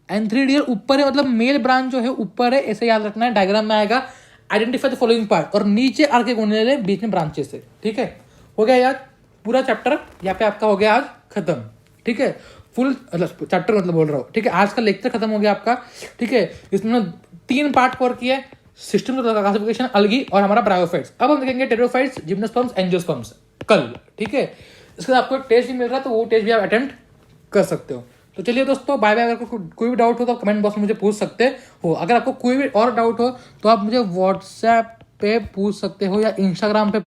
एंथ्रीडियल ऊपर है, मतलब मेल ब्रांच जो है ऊपर है, ऐसे याद रखना है। डायग्राम में आएगा आइडेंटिफाई द फॉलोइंग पार्ट, और नीचे आर्किगोनियल है, बीच में ब्रांचेस है, ठीक है। हो गया याद, पूरा चैप्टर यहाँ पे आपका हो गया आज खत्म, ठीक है। फुल चैप्टर मतलब बोल रहा हूँ, ठीक है। आज का लेक्चर खत्म हो गया आपका, ठीक है। इसमें 3 पार्ट कवर किया, सिस्टम क्लासिफिकेशन, अलगी और हमारा ब्रायोफाइट्स। अब हम देखेंगे टेरोफाइट्स, जिम्नोस्पर्म्स, एंजियोस्पर्म्स कल, ठीक है। इसके बाद आपको एक टेस्ट भी मिल रहा है, तो वो टेस्ट भी आप अटेम्प्ट कर सकते हो। तो चलिए दोस्तों, बाय बाय। अगर कोई भी डाउट हो तो कमेंट बॉक्स में मुझे पूछ सकते हो। अगर आपको कोई भी और डाउट हो तो आप मुझे व्हाट्सएप पे पूछ सकते हो या इंस्टाग्राम पे